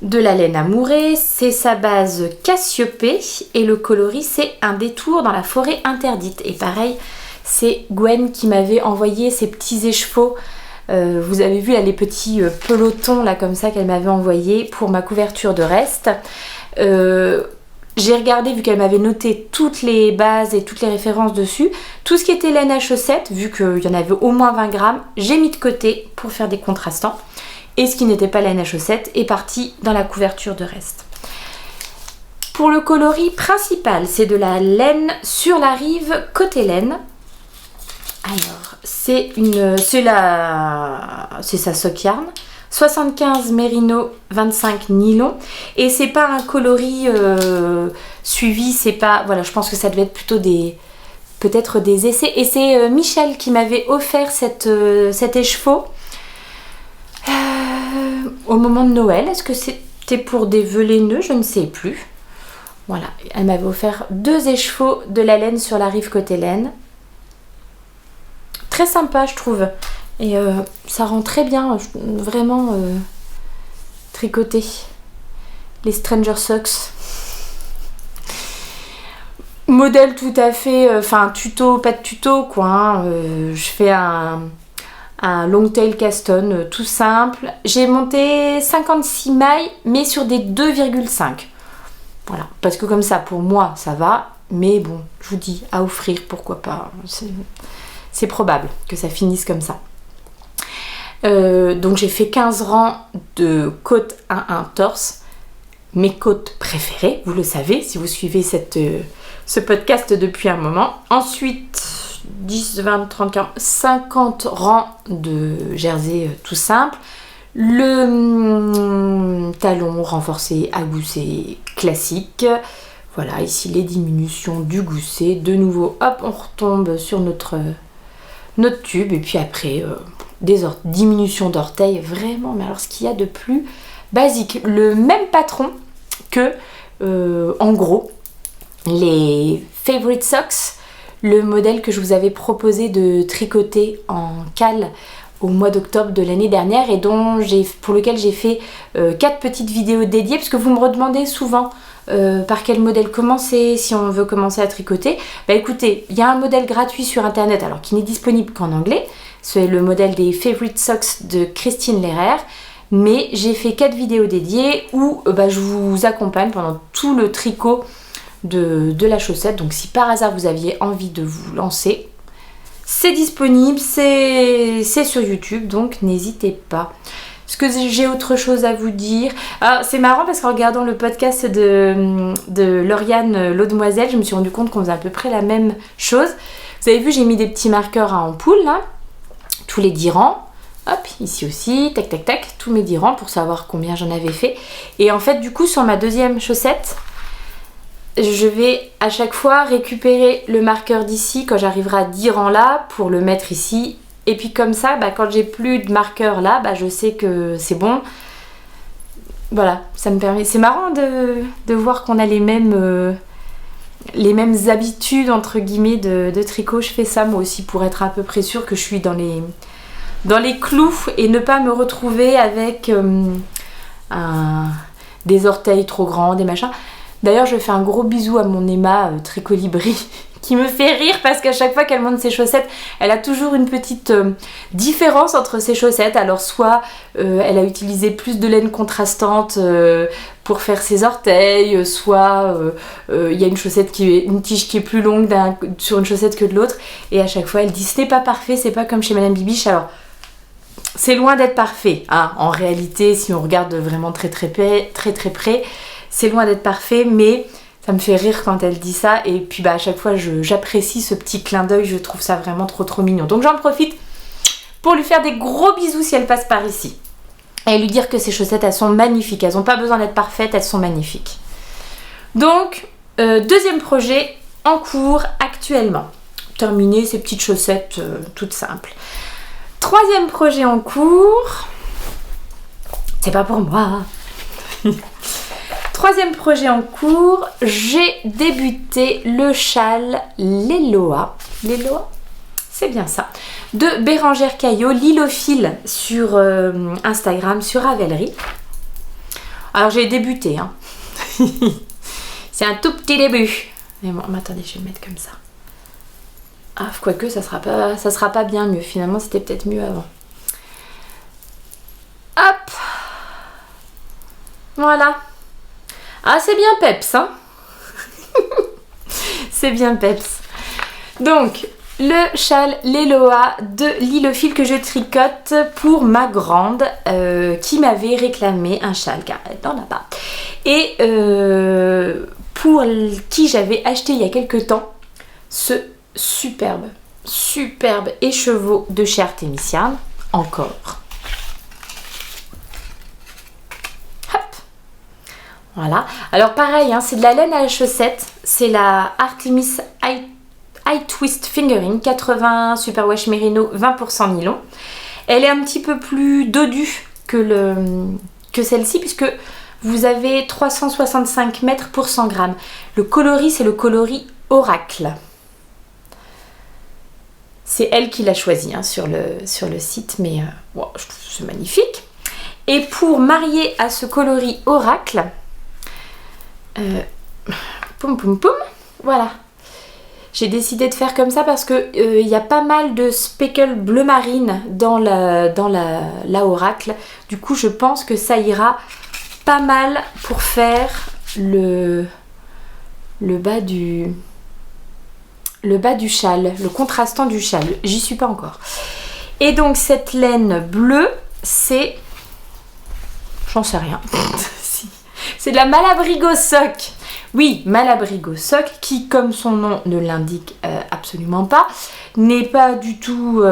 de la laine amourée, c'est sa base Cassiopée et le coloris c'est un détour dans la forêt interdite. Et pareil, c'est Gwen qui m'avait envoyé ces petits écheveaux. Vous avez vu là les petits pelotons là comme ça qu'elle m'avait envoyé pour ma couverture de reste. J'ai regardé, vu qu'elle m'avait noté toutes les bases et toutes les références dessus, tout ce qui était laine à chaussettes, vu qu'il y en avait au moins 20 grammes, j'ai mis de côté pour faire des contrastants. Et ce qui n'était pas laine à chaussettes est parti dans la couverture de reste. Pour le coloris principal, c'est de la laine sur la rive côté laine. Alors, c'est sa sock yarn, 75 mérino, 25 nylon. Et c'est pas un coloris suivi, c'est pas... Voilà, je pense que ça devait être plutôt peut-être des essais. Et c'est Michel qui m'avait offert cet écheveau. Au moment de Noël, est-ce que c'était pour des velets nœuds? Je ne sais plus. Voilà, elle m'avait offert 2 écheveaux de la laine sur la rive côté laine. Très sympa, je trouve. Et ça rend très bien, vraiment tricoté. Les Stranger Socks. Modèle tout à fait, tuto, pas de tuto quoi. Je fais un long tail caston tout simple. J'ai monté 56 mailles mais sur des 2,5. Voilà, parce que comme ça pour moi ça va, mais bon, je vous dis à offrir, pourquoi pas, c'est probable que ça finisse comme ça. Donc j'ai fait 15 rangs de côtes 1-1 torse, mes côtes préférées, vous le savez si vous suivez ce podcast depuis un moment. Ensuite 10, 20, 30, 40, 50 rangs de jersey tout simple. Le talon renforcé à gousset classique. Voilà, ici les diminutions du gousset. De nouveau, hop, on retombe sur notre tube. Et puis après, des diminutions d'orteils. Vraiment, mais alors ce qu'il y a de plus basique. Le même patron que, en gros, les Favorite Socks. Le modèle que je vous avais proposé de tricoter en cale au mois d'octobre de l'année dernière et pour lequel j'ai fait 4 petites vidéos dédiées, parce que vous me redemandez souvent par quel modèle commencer si on veut commencer à tricoter. Bah écoutez, il y a un modèle gratuit sur internet, alors qui n'est disponible qu'en anglais, c'est le modèle des Favorite Socks de Christine Lehrer, mais j'ai fait 4 vidéos dédiées où je vous accompagne pendant tout le tricot de la chaussette. Donc si par hasard vous aviez envie de vous lancer, c'est disponible, c'est sur YouTube, donc n'hésitez pas. Est-ce que j'ai autre chose à vous dire? Alors, c'est marrant parce qu'en regardant le podcast de Lauriane Laudemoiselle, je me suis rendu compte qu'on faisait à peu près la même chose. Vous avez vu, j'ai mis des petits marqueurs à ampoule là, tous les 10 rangs. Hop, ici aussi, tac tac tac, tous mes 10 rangs pour savoir combien j'en avais fait. Et en fait, du coup, sur ma deuxième chaussette, je vais à chaque fois récupérer le marqueur d'ici quand j'arriverai à 10 rangs là pour le mettre ici. Et puis comme ça, quand j'ai plus de marqueur là, je sais que c'est bon. Voilà, ça me permet... C'est marrant de voir qu'on a les mêmes habitudes entre guillemets de tricot. Je fais ça moi aussi pour être à peu près sûre que je suis dans les clous et ne pas me retrouver avec des orteils trop grands, des machins. D'ailleurs, je fais un gros bisou à mon Emma Tricolibri qui me fait rire parce qu'à chaque fois qu'elle monte ses chaussettes, elle a toujours une petite différence entre ses chaussettes. Alors soit elle a utilisé plus de laine contrastante pour faire ses orteils, soit il y a une tige qui est plus longue sur une chaussette que de l'autre. Et à chaque fois, elle dit ce n'est pas parfait, c'est pas comme chez Madame Bibiche. Alors, c'est loin d'être parfait, hein. En réalité, si on regarde vraiment très près, c'est loin d'être parfait, mais ça me fait rire quand elle dit ça. Et puis à chaque fois, j'apprécie ce petit clin d'œil, je trouve ça vraiment trop mignon. Donc j'en profite pour lui faire des gros bisous si elle passe par ici. Et lui dire que ces chaussettes, elles sont magnifiques. Elles n'ont pas besoin d'être parfaites, elles sont magnifiques. Donc, deuxième projet en cours actuellement. Terminer ces petites chaussettes toutes simples. Troisième projet en cours. C'est pas pour moi. Troisième projet en cours, j'ai débuté le châle Léloa. Léloa, c'est bien ça. De Bérangère Caillot, Lilophile sur Instagram, sur Ravelry. Alors j'ai débuté, hein. C'est un tout petit début. Mais bon, attendez, je vais le mettre comme ça. Ah, quoique ça sera pas bien mieux. Finalement, c'était peut-être mieux avant. Hop. Voilà. Ah, c'est bien peps, hein. C'est bien peps. Donc, le châle Léloa de Lilophile que je tricote pour ma grande qui m'avait réclamé un châle car elle n'en a pas. Et pour qui j'avais acheté il y a quelques temps ce superbe écheveau de chez Artemisian. Encore. Voilà, alors pareil, hein, c'est de la laine à la chaussette, c'est la Artemis High Twist Fingering, 80 Superwash Merino, 20% nylon. Elle est un petit peu plus dodue que celle-ci puisque vous avez 365 mètres pour 100 grammes. Le coloris, c'est le coloris Oracle. C'est elle qui l'a choisi hein, sur le site, mais wow, je trouve c'est magnifique. Et pour marier à ce coloris Oracle, voilà, j'ai décidé de faire comme ça parce que y a pas mal de speckle bleu marine dans la Oracle. Du coup je pense que ça ira pas mal pour faire le bas du châle, le contrastant du châle. J'y suis pas encore. Et donc cette laine bleue, c'est, j'en sais rien. C'est de la Malabrigo Sock. Oui, Malabrigo Sock qui, comme son nom ne l'indique absolument pas, n'est pas du tout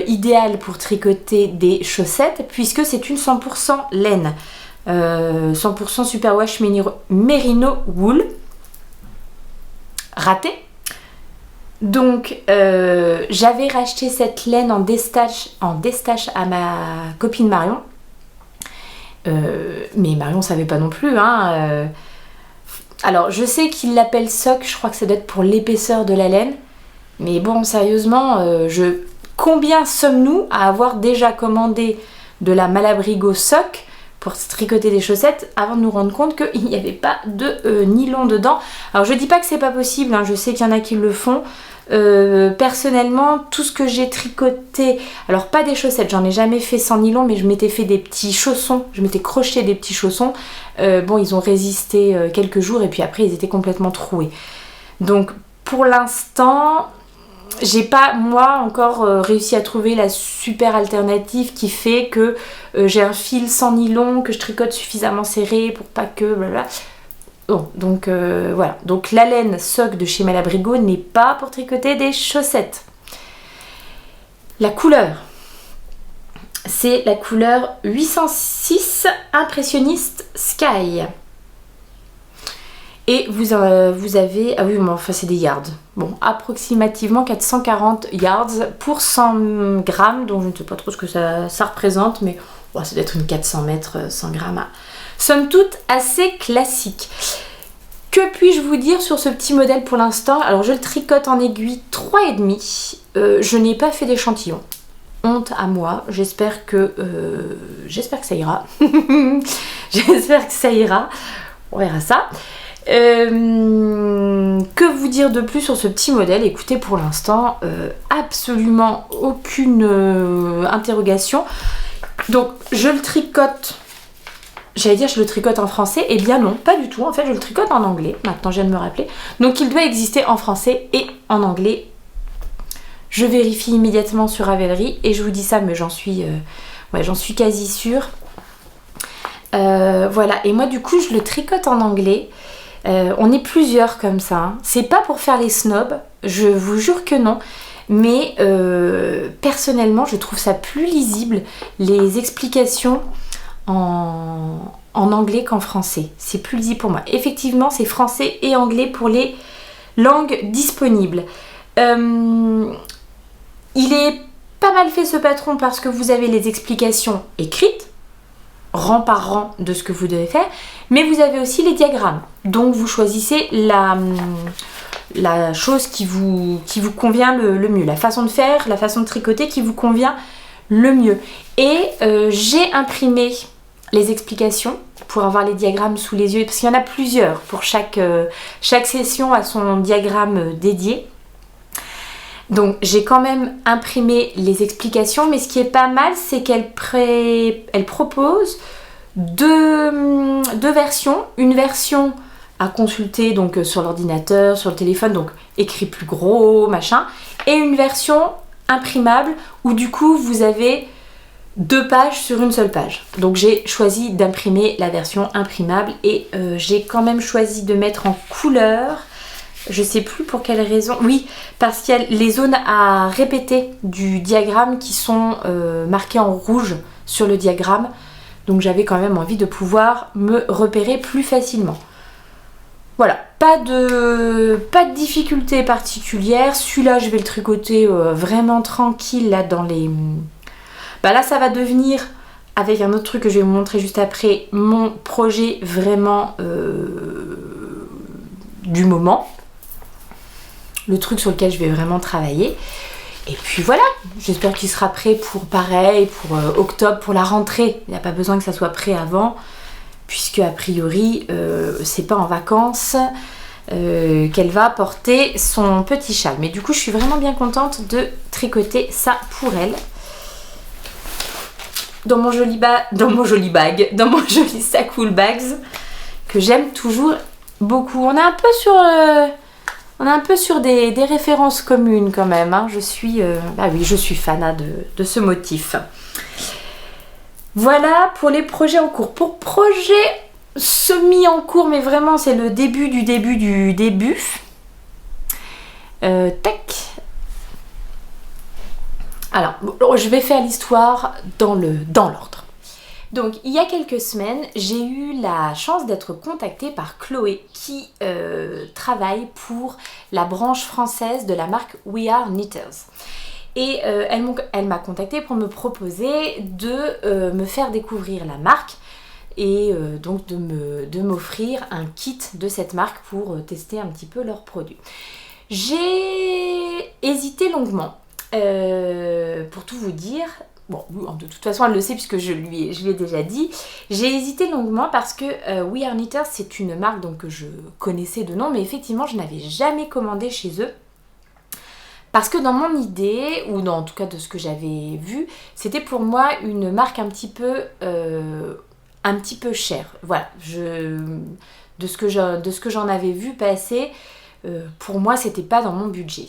idéal pour tricoter des chaussettes puisque c'est une 100% laine. 100% Superwash Merino Wool. Raté. Donc j'avais racheté cette laine en destache à ma copine Marion. Mais Marion savait pas non plus hein, alors je sais qu'il l'appelle sock, je crois que ça doit être pour l'épaisseur de la laine, mais bon sérieusement combien sommes-nous à avoir déjà commandé de la Malabrigo Sock pour tricoter des chaussettes avant de nous rendre compte qu'il n'y avait pas de nylon dedans. Alors je dis pas que c'est pas possible, hein, je sais qu'il y en a qui le font. Personnellement, tout ce que j'ai tricoté, alors pas des chaussettes, j'en ai jamais fait sans nylon, mais je m'étais fait des petits chaussons, je m'étais crocheté des petits chaussons. Bon, ils ont résisté quelques jours et puis après ils étaient complètement troués. Donc pour l'instant, j'ai pas moi encore réussi à trouver la super alternative qui fait que j'ai un fil sans nylon, que je tricote suffisamment serré pour pas que blablabla. Bon, donc voilà, donc la laine soc de chez Malabrigo n'est pas pour tricoter des chaussettes. La couleur, c'est la couleur 806 Impressionniste Sky. Et vous avez, ah oui, mais enfin c'est des yards, bon, approximativement 440 yards pour 100 grammes, donc je ne sais pas trop ce que ça représente, mais bon, ça doit être une 400 mètres, 100 grammes. Somme toute assez classique. Que puis-je vous dire sur ce petit modèle pour l'instant? Alors je le tricote en aiguille 3,5. Je n'ai pas fait d'échantillon. Honte à moi. J'espère que ça ira. J'espère que ça ira. On verra ça. Que vous dire de plus sur ce petit modèle? Écoutez, pour l'instant, absolument aucune interrogation. Donc je le tricote. J'allais dire je le tricote en français, eh bien non, pas du tout. En fait, je le tricote en anglais. Maintenant, je viens de me rappeler. Donc, il doit exister en français et en anglais. Je vérifie immédiatement sur Ravelry et je vous dis ça, mais j'en suis quasi sûre. Voilà. Et moi, du coup, je le tricote en anglais. On est plusieurs comme ça. Hein. C'est pas pour faire les snobs. Je vous jure que non. Mais personnellement, je trouve ça plus lisible. Les explications en anglais qu'en français. C'est plus lisible pour moi. Effectivement, c'est français et anglais pour les langues disponibles. Il est pas mal fait ce patron parce que vous avez les explications écrites, rang par rang de ce que vous devez faire, mais vous avez aussi les diagrammes. Donc vous choisissez la chose qui vous convient le mieux, la façon de faire, la façon de tricoter qui vous convient le mieux. Et j'ai imprimé les explications pour avoir les diagrammes sous les yeux, parce qu'il y en a plusieurs pour chaque session a son diagramme dédié. Donc j'ai quand même imprimé les explications, mais ce qui est pas mal, c'est qu'elle propose deux versions. Une version à consulter donc sur l'ordinateur, sur le téléphone, donc écrit plus gros, machin, et une version imprimable où du coup vous avez 2 pages sur une seule page. Donc j'ai choisi d'imprimer la version imprimable et j'ai quand même choisi de mettre en couleur. Je sais plus pour quelle raison. Oui, parce qu'il y a les zones à répéter du diagramme qui sont marquées en rouge sur le diagramme. Donc j'avais quand même envie de pouvoir me repérer plus facilement. Voilà, pas de difficulté particulière. Celui-là, je vais le tricoter vraiment tranquille là dans les... Bah là, ça va devenir, avec un autre truc que je vais vous montrer juste après, mon projet vraiment du moment. Le truc sur lequel je vais vraiment travailler. Et puis voilà, j'espère qu'il sera prêt pour octobre, pour la rentrée. Il n'y a pas besoin que ça soit prêt avant, puisque a priori, c'est pas en vacances qu'elle va porter son petit châle. Mais du coup, je suis vraiment bien contente de tricoter ça pour elle. Dans mon joli sac Wool Bags que j'aime toujours beaucoup. On est un peu sur des références communes quand même. Hein. Je suis fanat de ce motif. Voilà pour les projets en cours. Pour projet semi en cours, mais vraiment c'est le début du début. Tac. Alors, je vais faire l'histoire dans l'ordre. Donc, il y a quelques semaines, j'ai eu la chance d'être contactée par Chloé qui travaille pour la branche française de la marque We Are Knitters. Et elle m'a contactée pour me proposer de me faire découvrir la marque et donc de m'offrir un kit de cette marque pour tester un petit peu leurs produits. J'ai hésité longuement. pour tout vous dire, bon, de toute façon elle le sait puisque je lui ai déjà dit, j'ai hésité longuement parce que We Are Knitters c'est une marque donc, que je connaissais de nom, mais effectivement je n'avais jamais commandé chez eux. Parce que dans mon idée, ou en tout cas de ce que j'avais vu, c'était pour moi une marque un petit peu chère. Voilà, de ce que j'en avais vu passer, pour moi c'était pas dans mon budget.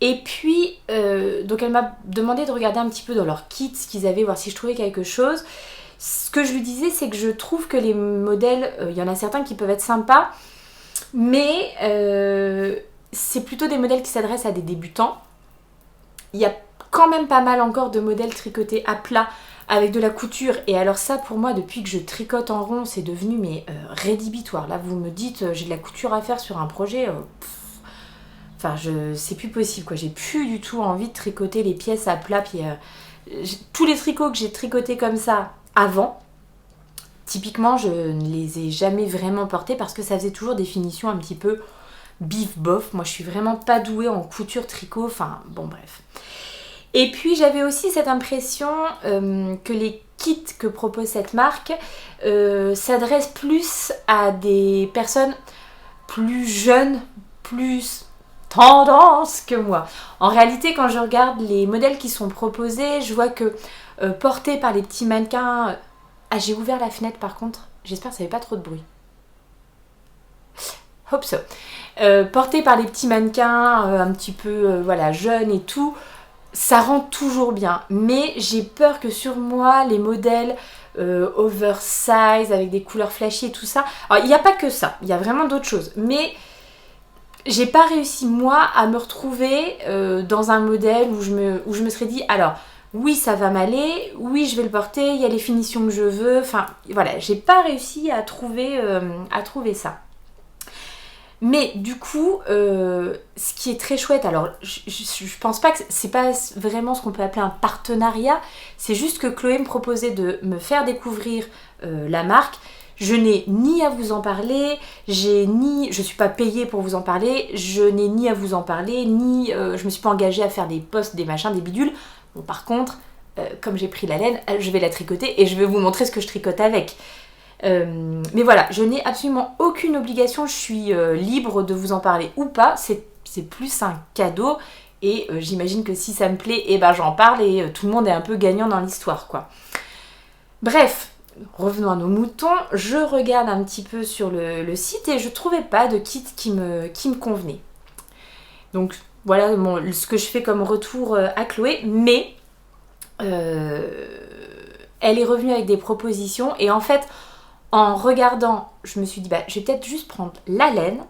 Et puis, donc elle m'a demandé de regarder un petit peu dans leur kit ce qu'ils avaient, voir si je trouvais quelque chose. Ce que je lui disais, c'est que je trouve que les modèles, il y en a certains qui peuvent être sympas, mais c'est plutôt des modèles qui s'adressent à des débutants. Il y a quand même pas mal encore de modèles tricotés à plat avec de la couture. Et alors ça, pour moi, depuis que je tricote en rond, c'est devenu rédhibitoire. Là, vous me dites, j'ai de la couture à faire sur un projet. Enfin, c'est plus possible, quoi. J'ai plus du tout envie de tricoter les pièces à plat. Puis, tous les tricots que j'ai tricotés comme ça avant, typiquement, je ne les ai jamais vraiment portés parce que ça faisait toujours des finitions un petit peu bif bof. Moi je suis vraiment pas douée en couture tricot, enfin bon bref. Et puis j'avais aussi cette impression que les kits que propose cette marque s'adressent plus à des personnes plus jeunes, plus tendance que moi. En réalité quand je regarde les modèles qui sont proposés, je vois que portés par les petits mannequins... Ah, j'ai ouvert la fenêtre par contre, j'espère que ça fait pas trop de bruit. Hope so. Porté par les petits mannequins un petit peu voilà, jeunes et tout, ça rend toujours bien. Mais j'ai peur que sur moi, les modèles oversize avec des couleurs flashy et tout ça... Alors, il n'y a pas que ça, il y a vraiment d'autres choses. Mais j'ai pas réussi, moi, à me retrouver dans un modèle où je me serais dit... Alors, oui, ça va m'aller, oui, je vais le porter, il y a les finitions que je veux... Enfin, voilà, j'ai pas réussi à trouver ça. Mais du coup, ce qui est très chouette, alors je pense pas que c'est pas vraiment ce qu'on peut appeler un partenariat, c'est juste que Chloé me proposait de me faire découvrir la marque. Je n'ai ni à vous en parler, je suis pas payée pour vous en parler, je n'ai ni à vous en parler, ni je me suis pas engagée à faire des posts, des machins, des bidules. Bon, par contre, comme j'ai pris la laine, je vais la tricoter et je vais vous montrer ce que je tricote avec. Mais voilà, je n'ai absolument aucune obligation, je suis libre de vous en parler ou pas, c'est plus un cadeau et j'imagine que si ça me plaît, eh ben j'en parle et tout le monde est un peu gagnant dans l'histoire, quoi. Bref, revenons à nos moutons, je regarde un petit peu sur le site et je trouvais pas de kit qui me convenait. Donc voilà ce que je fais comme retour à Chloé, mais elle est revenue avec des propositions et en fait... En regardant, je me suis dit, je vais peut-être juste prendre la laine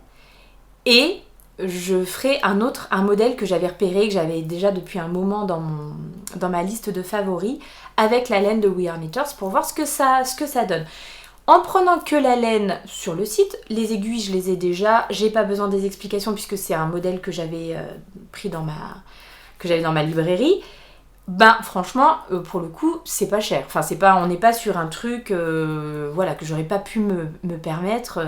et je ferai un modèle que j'avais repéré, que j'avais déjà depuis un moment dans ma liste de favoris, avec la laine de We Are Knitters pour voir ce que ça donne. En prenant que la laine sur le site, les aiguilles je les ai déjà, j'ai pas besoin des explications puisque c'est un modèle que j'avais pris dans ma librairie. Franchement, pour le coup, c'est pas cher. Enfin, on n'est pas sur un truc voilà, que j'aurais pas pu me permettre.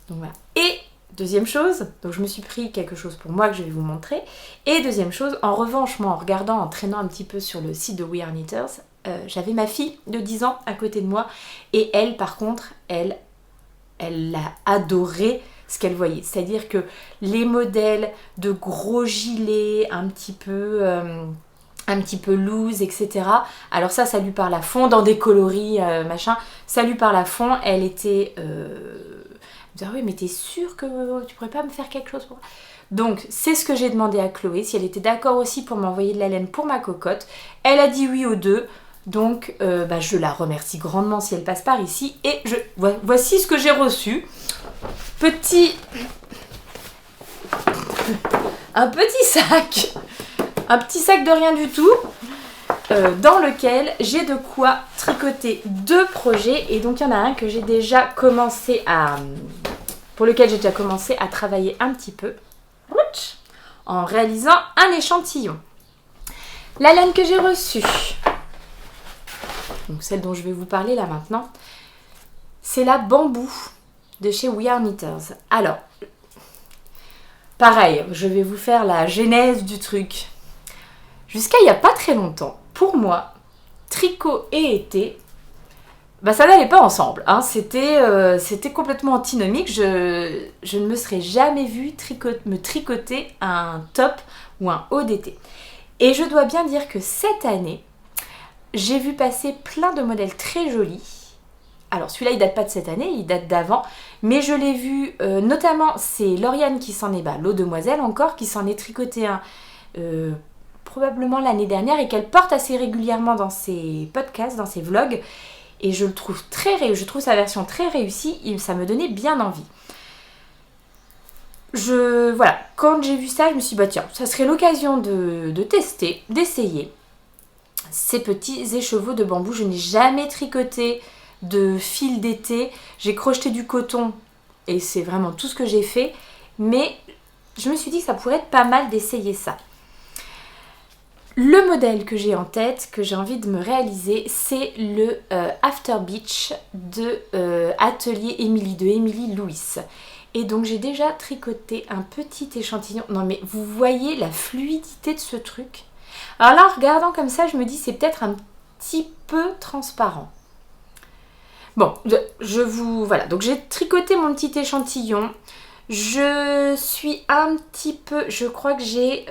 Donc voilà. Et deuxième chose, donc je me suis pris quelque chose pour moi que je vais vous montrer. Et deuxième chose, en revanche, moi, en traînant un petit peu sur le site de We Are Knitters, j'avais ma fille de 10 ans à côté de moi. Et elle, par contre, elle a adoré ce qu'elle voyait. C'est-à-dire que les modèles de gros gilets un petit peu loose, etc. Alors ça lui parle à fond, dans des coloris, machin, ça lui parle à fond. Elle était... elle me disait, oui, mais t'es sûre que tu pourrais pas me faire quelque chose pour... Donc, c'est ce que j'ai demandé à Chloé, si elle était d'accord aussi pour m'envoyer de la laine pour ma cocotte. Elle a dit oui aux deux, donc je la remercie grandement si elle passe par ici. Et voici ce que j'ai reçu. Un petit sac. Un petit sac de rien du tout, dans lequel j'ai de quoi tricoter 2 projets. Et donc il y en a un que j'ai déjà commencé pour lequel j'ai déjà commencé à travailler un petit peu, en réalisant un échantillon. La laine que j'ai reçue, donc celle dont je vais vous parler là maintenant, c'est la bambou de chez We Are Knitters. Alors, pareil, je vais vous faire la genèse du truc. jusqu'à il n'y a pas très longtemps, pour moi, tricot et été, ça n'allait pas ensemble. Hein. C'était complètement antinomique. Je ne me serais jamais vue me tricoter un top ou un haut d'été. Et je dois bien dire que cette année, j'ai vu passer plein de modèles très jolis. Alors celui-là, il date pas de cette année, il date d'avant. Mais je l'ai vu, notamment, c'est Lauriane qui s'en est, l'eau demoiselle encore, qui s'en est tricoté un probablement l'année dernière et qu'elle porte assez régulièrement dans ses podcasts, dans ses vlogs. Et je trouve sa version très réussie, et ça me donnait bien envie. Voilà, quand j'ai vu ça, je me suis dit, tiens, ça serait l'occasion de tester, d'essayer ces petits écheveaux de bambou. Je n'ai jamais tricoté de fil d'été, j'ai crocheté du coton et c'est vraiment tout ce que j'ai fait, mais je me suis dit que ça pourrait être pas mal d'essayer ça. Le modèle que j'ai en tête, que j'ai envie de me réaliser, c'est le After Beach de Atelier Émilie, de Émilie Louis. Et donc j'ai déjà tricoté un petit échantillon. Non mais vous voyez la fluidité de ce truc? Alors là, en regardant comme ça, je me dis c'est peut-être un petit peu transparent. Bon, voilà. Donc j'ai tricoté mon petit échantillon. Je suis un petit peu... Je crois que j'ai...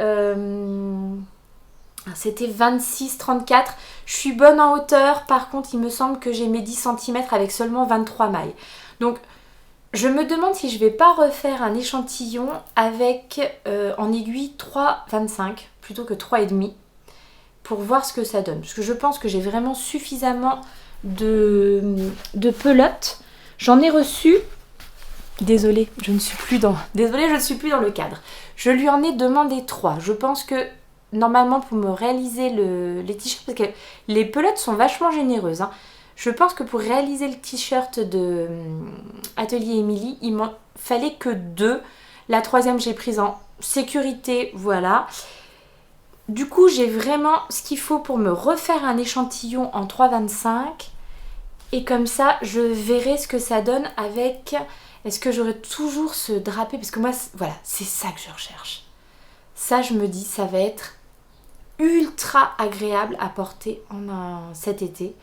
C'était 26-34. Je suis bonne en hauteur. Par contre, il me semble que j'ai mes 10 cm avec seulement 23 mailles. Donc, je me demande si je vais pas refaire un échantillon avec en aiguille 3,25 plutôt que 3,5 pour voir ce que ça donne. Parce que je pense que j'ai vraiment suffisamment de pelote. J'en ai reçu... Désolée, je ne suis plus dans le cadre. Je lui en ai demandé 3. Je pense que normalement pour me réaliser les t-shirts, parce que les pelotes sont vachement généreuses, hein. Je pense que pour réaliser le t-shirt de Atelier Émilie, il m'en fallait que 2. La 3e, j'ai prise en sécurité, voilà. Du coup, j'ai vraiment ce qu'il faut pour me refaire un échantillon en 3,25. Et comme ça, je verrai ce que ça donne avec... Est-ce que j'aurai toujours ce drapé? Parce que moi, voilà, c'est ça que je recherche. Ça, je me dis, ça va être ultra agréable à porter cet été.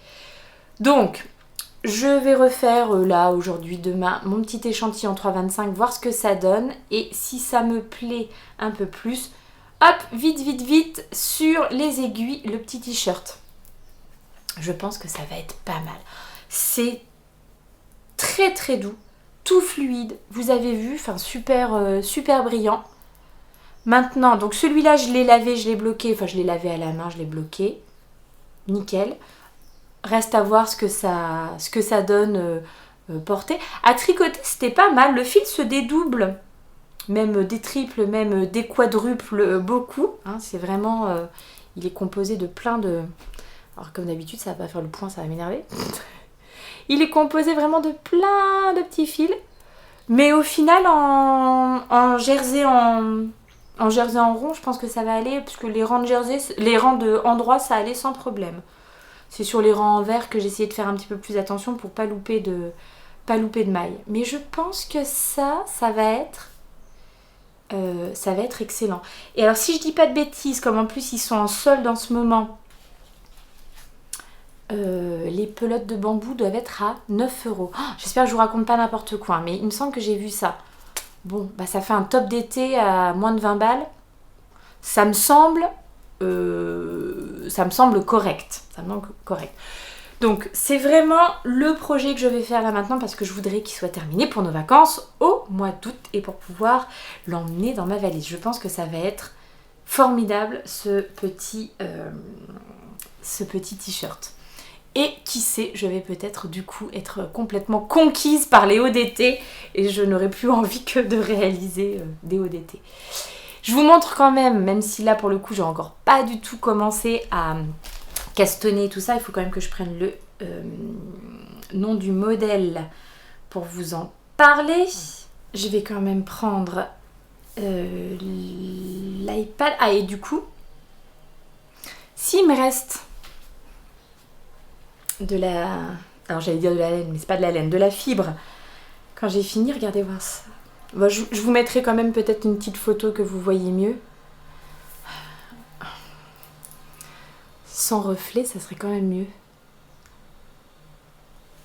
Donc, je vais refaire là, aujourd'hui, demain, mon petit échantillon 3,25, voir ce que ça donne. Et si ça me plaît un peu plus, hop, vite, sur les aiguilles, le petit t-shirt. Je pense que ça va être pas mal. C'est très très doux, tout fluide. Vous avez vu, enfin super brillant. Maintenant, donc celui-là, je l'ai lavé, je l'ai bloqué. Enfin, je l'ai lavé à la main, je l'ai bloqué. Nickel. Reste à voir ce que ça donne porté. À tricoter, c'était pas mal. Le fil se dédouble. Même des triples, même des quadruples, beaucoup. Hein, c'est vraiment... il est composé de plein de... Alors, comme d'habitude, ça va pas faire le point, ça va m'énerver. Il est composé vraiment de plein de petits fils. Mais au final, en jersey en rond, je pense que ça va aller, puisque les rangs de jersey, les rangs de endroit, ça allait sans problème. C'est sur les rangs en vert que j'ai essayé de faire un petit peu plus attention pour pas louper de mailles. Mais je pense que ça va être excellent. Et alors, si je dis pas de bêtises, comme en plus ils sont en solde en ce moment, les pelotes de bambou doivent être à 9 €. Oh, j'espère que je vous raconte pas n'importe quoi, mais il me semble que j'ai vu ça. Bon, ça fait un top d'été à moins de 20 balles. Ça me semble correct. Donc, c'est vraiment le projet que je vais faire là maintenant parce que je voudrais qu'il soit terminé pour nos vacances au mois d'août et pour pouvoir l'emmener dans ma valise. Je pense que ça va être formidable ce petit t-shirt. Et qui sait, je vais peut-être du coup être complètement conquise par les hauts d'été et je n'aurai plus envie que de réaliser des hauts d'été. Je vous montre quand même si là pour le coup j'ai encore pas du tout commencé à castonner tout ça, il faut quand même que je prenne le nom du modèle pour vous en parler. Je vais quand même prendre l'iPad. Ah, et du coup, s'il me reste alors j'allais dire de la laine, mais c'est pas de la laine, de la fibre. Quand j'ai fini, regardez voir ça. Bon, je vous mettrai quand même peut-être une petite photo que vous voyez mieux. sans reflet, ça serait quand même mieux.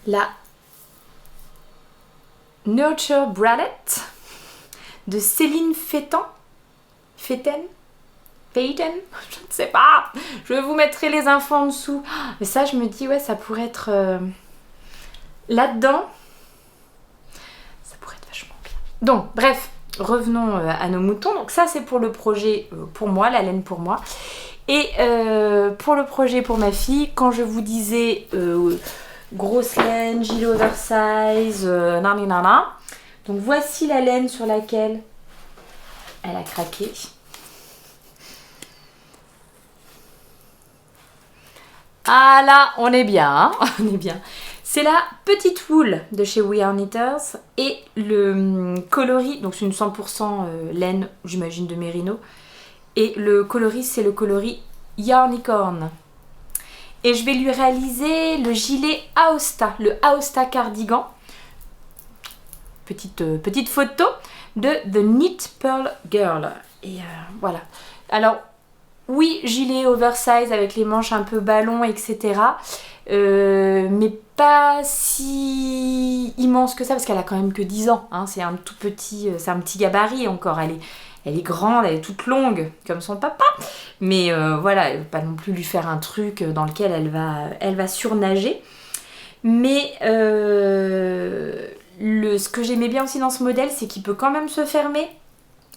La Nurture Bralette de Céline Fétan. Féten, je ne sais pas. Je vous mettrai les infos en dessous. Mais ça, je me dis, ouais, ça pourrait être là-dedans. Ça pourrait être vachement bien. Donc, bref, revenons à nos moutons. Donc ça, c'est pour le projet pour moi, la laine pour moi. Et pour le projet pour ma fille, quand je vous disais grosse laine, gilet oversize, nanana. Donc voici la laine sur laquelle elle a craqué. Ah là, on est bien, hein. On est bien. C'est la petite wool de chez We Are Knitters et le coloris, donc c'est une 100% laine, j'imagine de mérino. Et le coloris, c'est le coloris Yarnicorn. Et je vais lui réaliser le gilet Aosta, le Aosta cardigan. Petite photo de The Knit Pearl Girl. Et voilà. Alors, oui, gilet oversize avec les manches un peu ballon, etc. Mais pas si immense que ça, parce qu'elle a quand même que 10 ans. Hein. C'est un tout petit, c'est un petit gabarit encore. Elle est grande, elle est toute longue, comme son papa. Mais voilà, elle ne veut pas non plus lui faire un truc dans lequel elle va surnager. Mais ce que j'aimais bien aussi dans ce modèle, c'est qu'il peut quand même se fermer.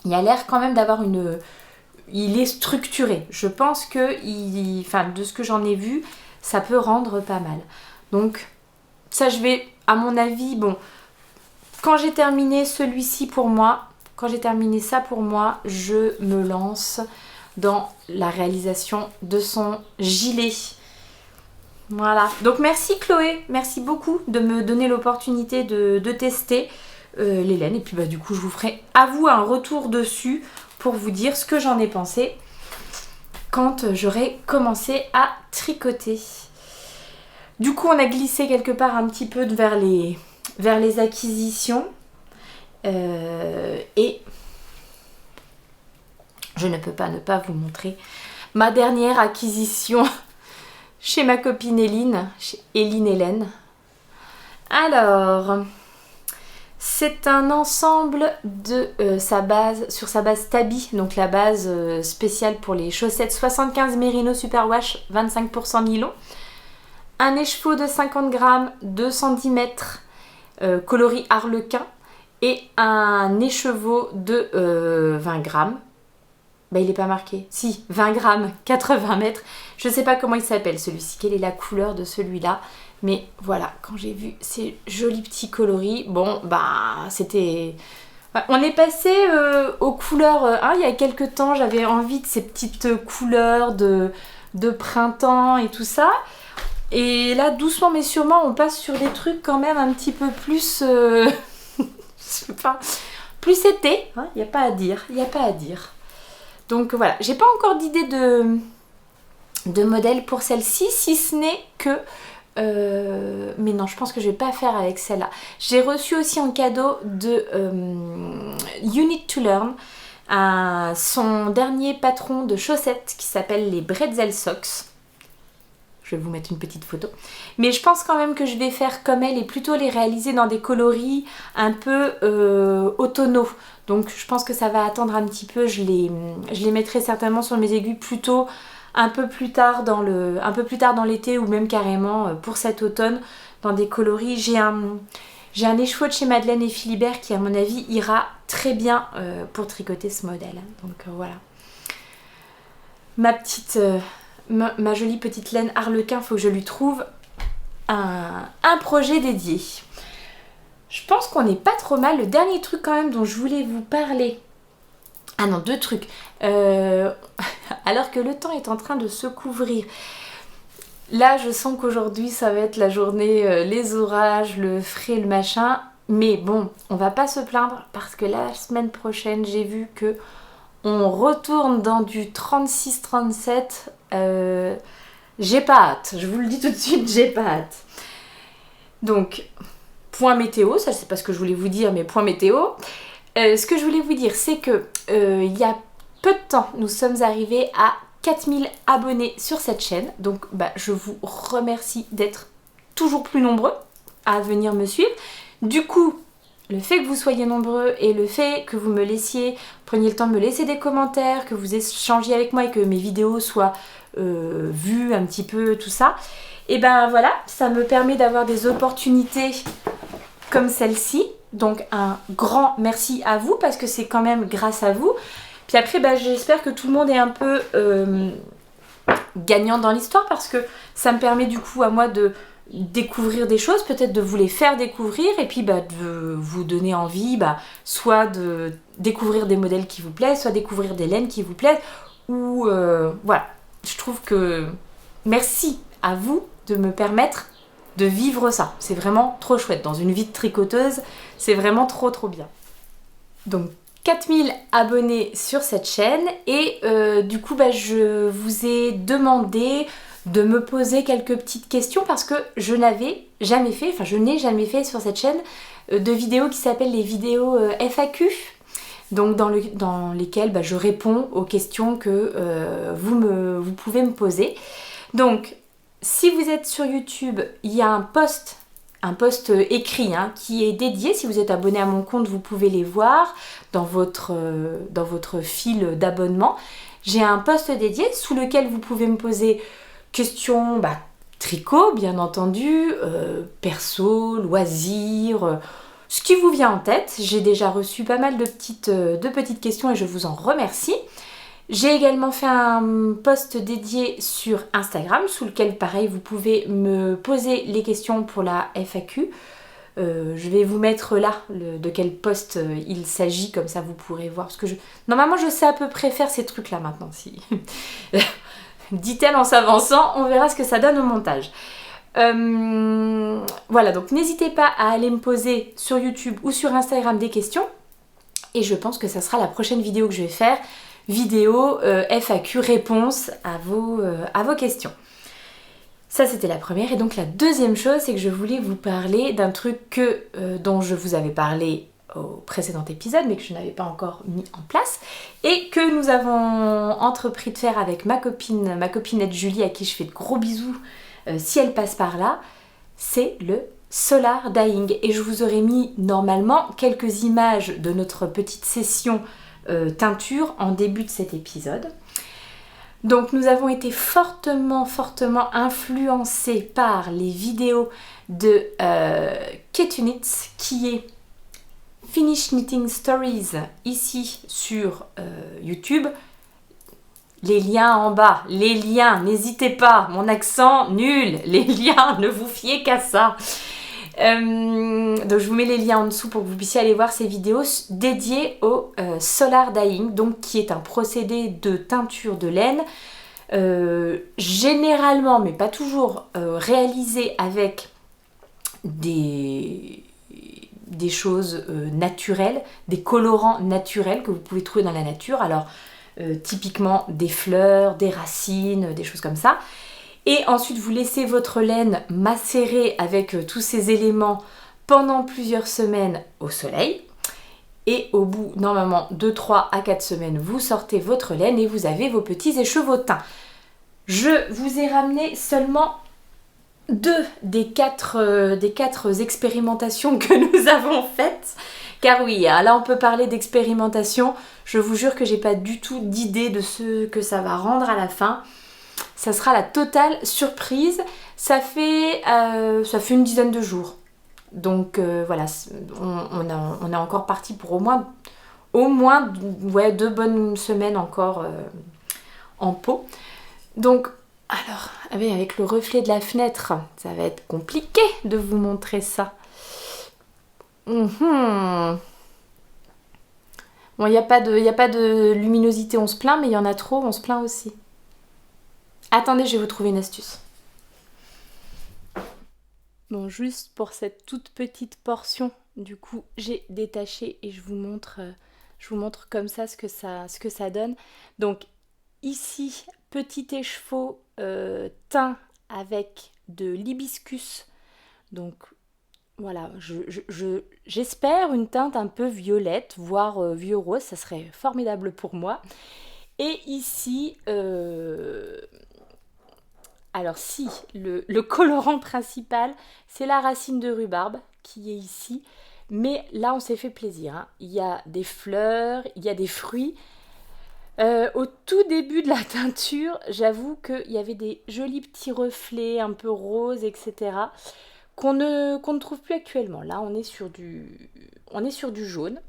Il a l'air quand même d'avoir une... Il est structuré. Je pense que, de ce que j'en ai vu, ça peut rendre pas mal. Donc, ça je vais, à mon avis, bon, quand j'ai terminé celui-ci pour moi, quand j'ai terminé ça pour moi, je me lance dans la réalisation de son gilet. Voilà. Donc merci Chloé, merci beaucoup de me donner l'opportunité de tester les laines. Et puis du coup, je vous ferai à vous un retour dessus pour vous dire ce que j'en ai pensé quand j'aurai commencé à tricoter. Du coup, on a glissé quelque part un petit peu vers les acquisitions. Et je ne peux pas ne pas vous montrer ma dernière acquisition chez ma copine Eline, chez Eline Hélène. Alors, c'est un ensemble de sur sa base Tabi, donc la base spéciale pour les chaussettes 75 Merino Superwash 25% nylon. Un écheveau de 50 grammes, 2 cm, coloris harlequin. Et un écheveau de 20 grammes. Il n'est pas marqué. Si, 20 grammes, 80 mètres. Je ne sais pas comment il s'appelle celui-ci. Quelle est la couleur de celui-là. Mais voilà, quand j'ai vu ces jolis petits coloris, bon, c'était... On est passé aux couleurs... il y a quelques temps, j'avais envie de ces petites couleurs de printemps et tout ça. Et là, doucement mais sûrement, on passe sur des trucs quand même un petit peu plus... plus été, il n'y a pas à dire, Donc voilà, j'ai pas encore d'idée de modèle pour celle-ci, si ce n'est que... mais non, je pense que je vais pas faire avec celle-là. J'ai reçu aussi en cadeau de You Need to Learn son dernier patron de chaussettes qui s'appelle les Bretzel Socks. Je vais vous mettre une petite photo. Mais je pense quand même que je vais faire comme elle et plutôt les réaliser dans des coloris un peu automnaux. Donc je pense que ça va attendre un petit peu. Je les mettrai certainement sur mes aiguilles plutôt un peu plus tard dans l'été ou même carrément pour cet automne dans des coloris. J'ai un écheveau de chez Madeleine et Philibert qui à mon avis ira très bien pour tricoter ce modèle. Donc voilà. Ma jolie petite laine harlequin, il faut que je lui trouve un projet dédié. Je pense qu'on n'est pas trop mal. Le dernier truc quand même dont je voulais vous parler. Ah non, 2 trucs. Alors que le temps est en train de se couvrir. Là, je sens qu'aujourd'hui, ça va être la journée, les orages, le frais, le machin. Mais bon, on va pas se plaindre parce que la semaine prochaine, j'ai vu que on retourne dans du 36-37. J'ai pas hâte. Je vous le dis tout de suite, j'ai pas hâte. Donc, point météo, ça c'est pas ce que je voulais vous dire, mais point météo. Ce que je voulais vous dire, c'est que il y a peu de temps, nous sommes arrivés à 4000 abonnés sur cette chaîne. Donc je vous remercie d'être toujours plus nombreux à venir me suivre. Du coup, le fait que vous soyez nombreux et le fait que vous preniez le temps de me laisser des commentaires, que vous échangiez avec moi et que mes vidéos soient vues un petit peu, tout ça, et voilà, ça me permet d'avoir des opportunités comme celle-ci. Donc un grand merci à vous parce que c'est quand même grâce à vous. Puis après, j'espère que tout le monde est un peu gagnant dans l'histoire parce que ça me permet du coup à moi de découvrir des choses, peut-être de vous les faire découvrir et puis de vous donner envie, soit de découvrir des modèles qui vous plaisent, soit découvrir des laines qui vous plaisent, ou voilà. Je trouve que merci à vous de me permettre de vivre ça. C'est vraiment trop chouette. Dans une vie de tricoteuse, c'est vraiment trop bien. Donc 4000 abonnés sur cette chaîne et du coup je vous ai demandé de me poser quelques petites questions parce que je n'ai jamais fait sur cette chaîne de vidéos qui s'appellent les vidéos FAQ. Donc dans lesquelles je réponds aux questions que vous pouvez me poser. Donc si vous êtes sur YouTube, il y a un post écrit qui est dédié. Si vous êtes abonné à mon compte, vous pouvez les voir dans votre fil d'abonnement. J'ai un post dédié sous lequel vous pouvez me poser questions tricot, bien entendu, perso, loisirs, ce qui vous vient en tête. J'ai déjà reçu pas mal de petites questions et je vous en remercie. J'ai également fait un post dédié sur Instagram sous lequel, pareil, vous pouvez me poser les questions pour la FAQ. Je vais vous mettre là de quel post il s'agit, comme ça vous pourrez voir. Parce que normalement, je sais à peu près faire ces trucs-là maintenant. Si... dit-elle en s'avançant, on verra ce que ça donne au montage. Voilà, donc n'hésitez pas à aller me poser sur YouTube ou sur Instagram des questions. Et je pense que ça sera la prochaine vidéo que je vais faire. Vidéo FAQ, réponse à vos questions. Ça, c'était la première. Et donc la deuxième chose, c'est que je voulais vous parler d'un truc dont je vous avais parlé au précédent épisode, mais que je n'avais pas encore mis en place, et que nous avons entrepris de faire avec ma copinette Julie, à qui je fais de gros bisous si elle passe par là, c'est le solar dyeing. Et je vous aurais mis normalement quelques images de notre petite session teinture en début de cet épisode. Donc nous avons été fortement influencés par les vidéos de Ketunitz, qui est Finish Knitting Stories ici sur YouTube. Les liens en bas, les liens, n'hésitez pas, mon accent nul, les liens, ne vous fiez qu'à ça. Donc je vous mets les liens en dessous pour que vous puissiez aller voir ces vidéos dédiées au solar dyeing, donc qui est un procédé de teinture de laine, généralement, mais pas toujours, réalisé avec des choses naturelles, des colorants naturels que vous pouvez trouver dans la nature. Alors typiquement des fleurs, des racines, des choses comme ça. Et ensuite, vous laissez votre laine macérer avec tous ces éléments pendant plusieurs semaines au soleil. Et au bout, normalement, de 3 à 4 semaines, vous sortez votre laine et vous avez vos petits écheveaux-teints. Je vous ai ramené seulement 2 des 4 expérimentations que nous avons faites. Car oui, là on peut parler d'expérimentation. Je vous jure que j'ai pas du tout d'idée de ce que ça va rendre à la fin. Ça sera la totale surprise. Ça fait une dizaine de jours. Donc voilà, on est encore parti pour au moins 2 bonnes semaines encore en pot. Donc, alors, avec le reflet de la fenêtre, ça va être compliqué de vous montrer ça. Bon, il n'y a pas de luminosité, on se plaint, mais il y en a trop, on se plaint aussi. Attendez, je vais vous trouver une astuce. Bon, juste pour cette toute petite portion, du coup, j'ai détaché et je vous montre comme ça ce que ça donne. Donc, ici, petit écheveau teint avec de l'hibiscus. Donc, voilà, j'espère une teinte un peu violette, voire vieux rose, ça serait formidable pour moi. Et ici, alors si, le colorant principal, c'est la racine de rhubarbe qui est ici. Mais là, on s'est fait plaisir, hein. Il y a des fleurs, il y a des fruits. Au tout début de la teinture, j'avoue qu'il y avait des jolis petits reflets un peu roses, etc. qu'on ne trouve plus actuellement. Là, on est sur du jaune.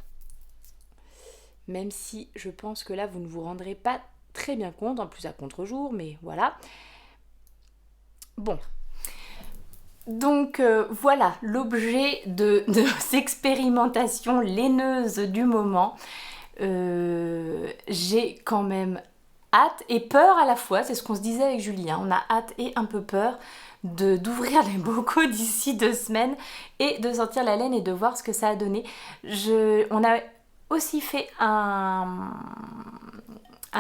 Même si je pense que là, vous ne vous rendrez pas très bien compte, en plus à contre-jour, mais voilà. Bon. Donc voilà l'objet de ces expérimentations laineuses du moment. J'ai quand même hâte et peur à la fois, c'est ce qu'on se disait avec Julie, hein. On a hâte et un peu peur d'ouvrir les bocaux d'ici 2 semaines et de sortir la laine et de voir ce que ça a donné. On a aussi fait un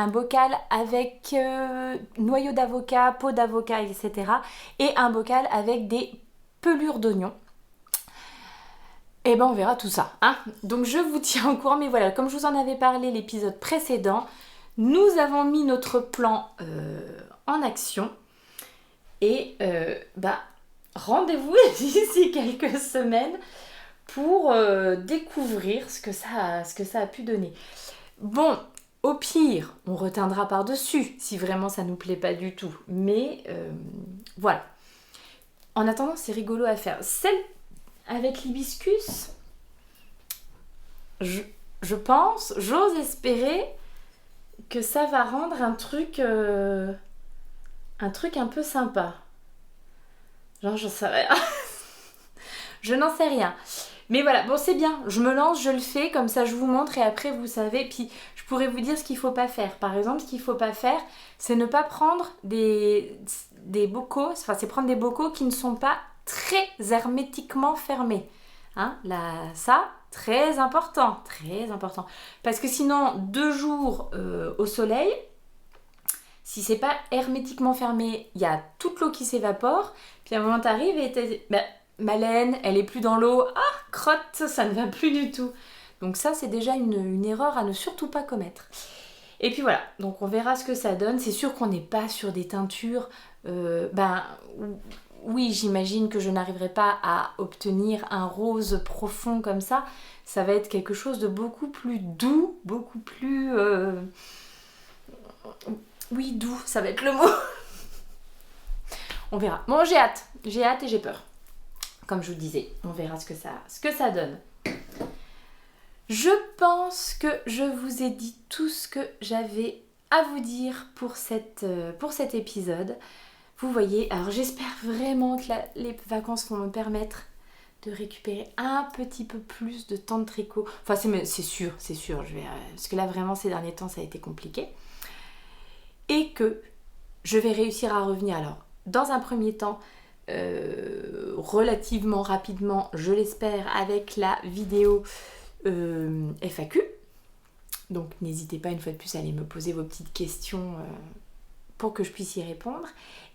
bocal avec noyau d'avocat, peau d'avocat, etc. Et un bocal avec des pelures d'oignons. Et ben on verra tout ça, hein. Donc je vous tiens au courant, mais voilà, comme je vous en avais parlé l'épisode précédent, nous avons mis notre plan en action. Et rendez-vous d'ici quelques semaines pour découvrir ce que ça a pu donner. Bon, au pire, on reteindra par-dessus si vraiment ça nous plaît pas du tout. Mais voilà. En attendant, c'est rigolo à faire. Celle avec l'hibiscus, je pense, j'ose espérer que ça va rendre un truc un peu sympa. Genre, je sais rien. Je n'en sais rien. Mais voilà, bon c'est bien, je me lance, je le fais, comme ça je vous montre et après vous savez, puis je pourrais vous dire ce qu'il ne faut pas faire. Par exemple, ce qu'il ne faut pas faire, c'est ne pas prendre des bocaux, enfin c'est prendre des bocaux qui ne sont pas très hermétiquement fermés. Hein, là, ça, très important. Parce que sinon, 2 jours au soleil, si c'est pas hermétiquement fermé, il y a toute l'eau qui s'évapore, puis à un moment t'arrives et ma laine, elle est plus dans l'eau, crotte, ça ne va plus du tout. Donc ça, c'est déjà une erreur à ne surtout pas commettre. Et puis voilà, donc on verra ce que ça donne. C'est sûr qu'on n'est pas sur des teintures, oui, j'imagine que je n'arriverai pas à obtenir un rose profond comme ça. Ça va être quelque chose de beaucoup plus doux, beaucoup plus... Oui, doux, ça va être le mot. On verra. Bon, j'ai hâte et j'ai peur. Comme je vous disais, on verra ce que ça donne. Je pense que je vous ai dit tout ce que j'avais à vous dire pour cet épisode. Vous voyez, alors j'espère vraiment que les vacances vont me permettre de récupérer un petit peu plus de temps de tricot. Enfin, c'est sûr, parce que là vraiment ces derniers temps ça a été compliqué. Et que je vais réussir à revenir. Alors, dans un premier temps, relativement rapidement, je l'espère, avec la vidéo FAQ. Donc n'hésitez pas une fois de plus à aller me poser vos petites questions pour que je puisse y répondre.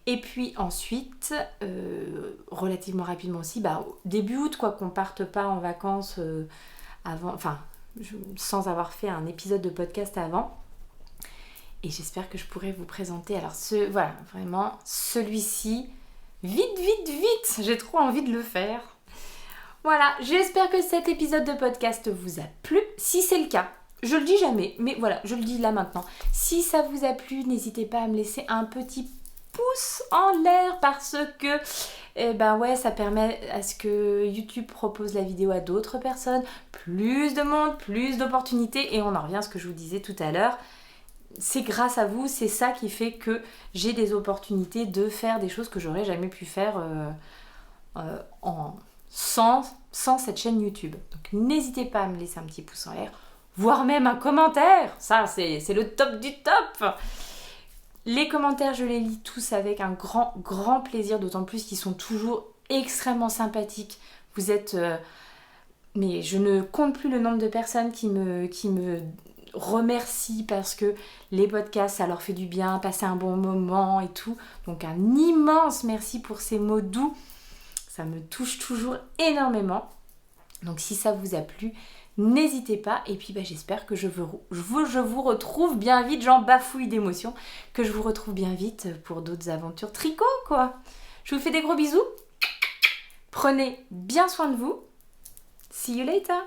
Et puis ensuite, relativement rapidement aussi, début août, quoi, qu'on parte pas en vacances sans avoir fait un épisode de podcast avant. Et j'espère que je pourrai vous présenter, alors vraiment celui-ci, vite, j'ai trop envie de le faire. Voilà, j'espère que cet épisode de podcast vous a plu. Si c'est le cas, je le dis jamais, mais voilà, je le dis là maintenant. Si ça vous a plu, n'hésitez pas à me laisser un petit pouce en l'air parce que ça permet à ce que YouTube propose la vidéo à d'autres personnes, plus de monde, plus d'opportunités, et on en revient à ce que je vous disais tout à l'heure. C'est grâce à vous, c'est ça qui fait que j'ai des opportunités de faire des choses que j'aurais jamais pu faire sans cette chaîne YouTube. Donc n'hésitez pas à me laisser un petit pouce en l'air, voire même un commentaire. Ça, c'est le top du top. Les commentaires, je les lis tous avec un grand plaisir, d'autant plus qu'ils sont toujours extrêmement sympathiques. Vous êtes... mais je ne compte plus le nombre de personnes qui me remercie parce que les podcasts ça leur fait du bien, passer un bon moment et tout. Donc un immense merci pour ces mots doux, ça me touche toujours énormément. Donc si ça vous a plu, n'hésitez pas. Et puis j'espère que je vous retrouve bien vite. J'en bafouille d'émotion. Que je vous retrouve bien vite pour d'autres aventures tricot, quoi. Je vous fais des gros bisous. Prenez bien soin de vous. See you later.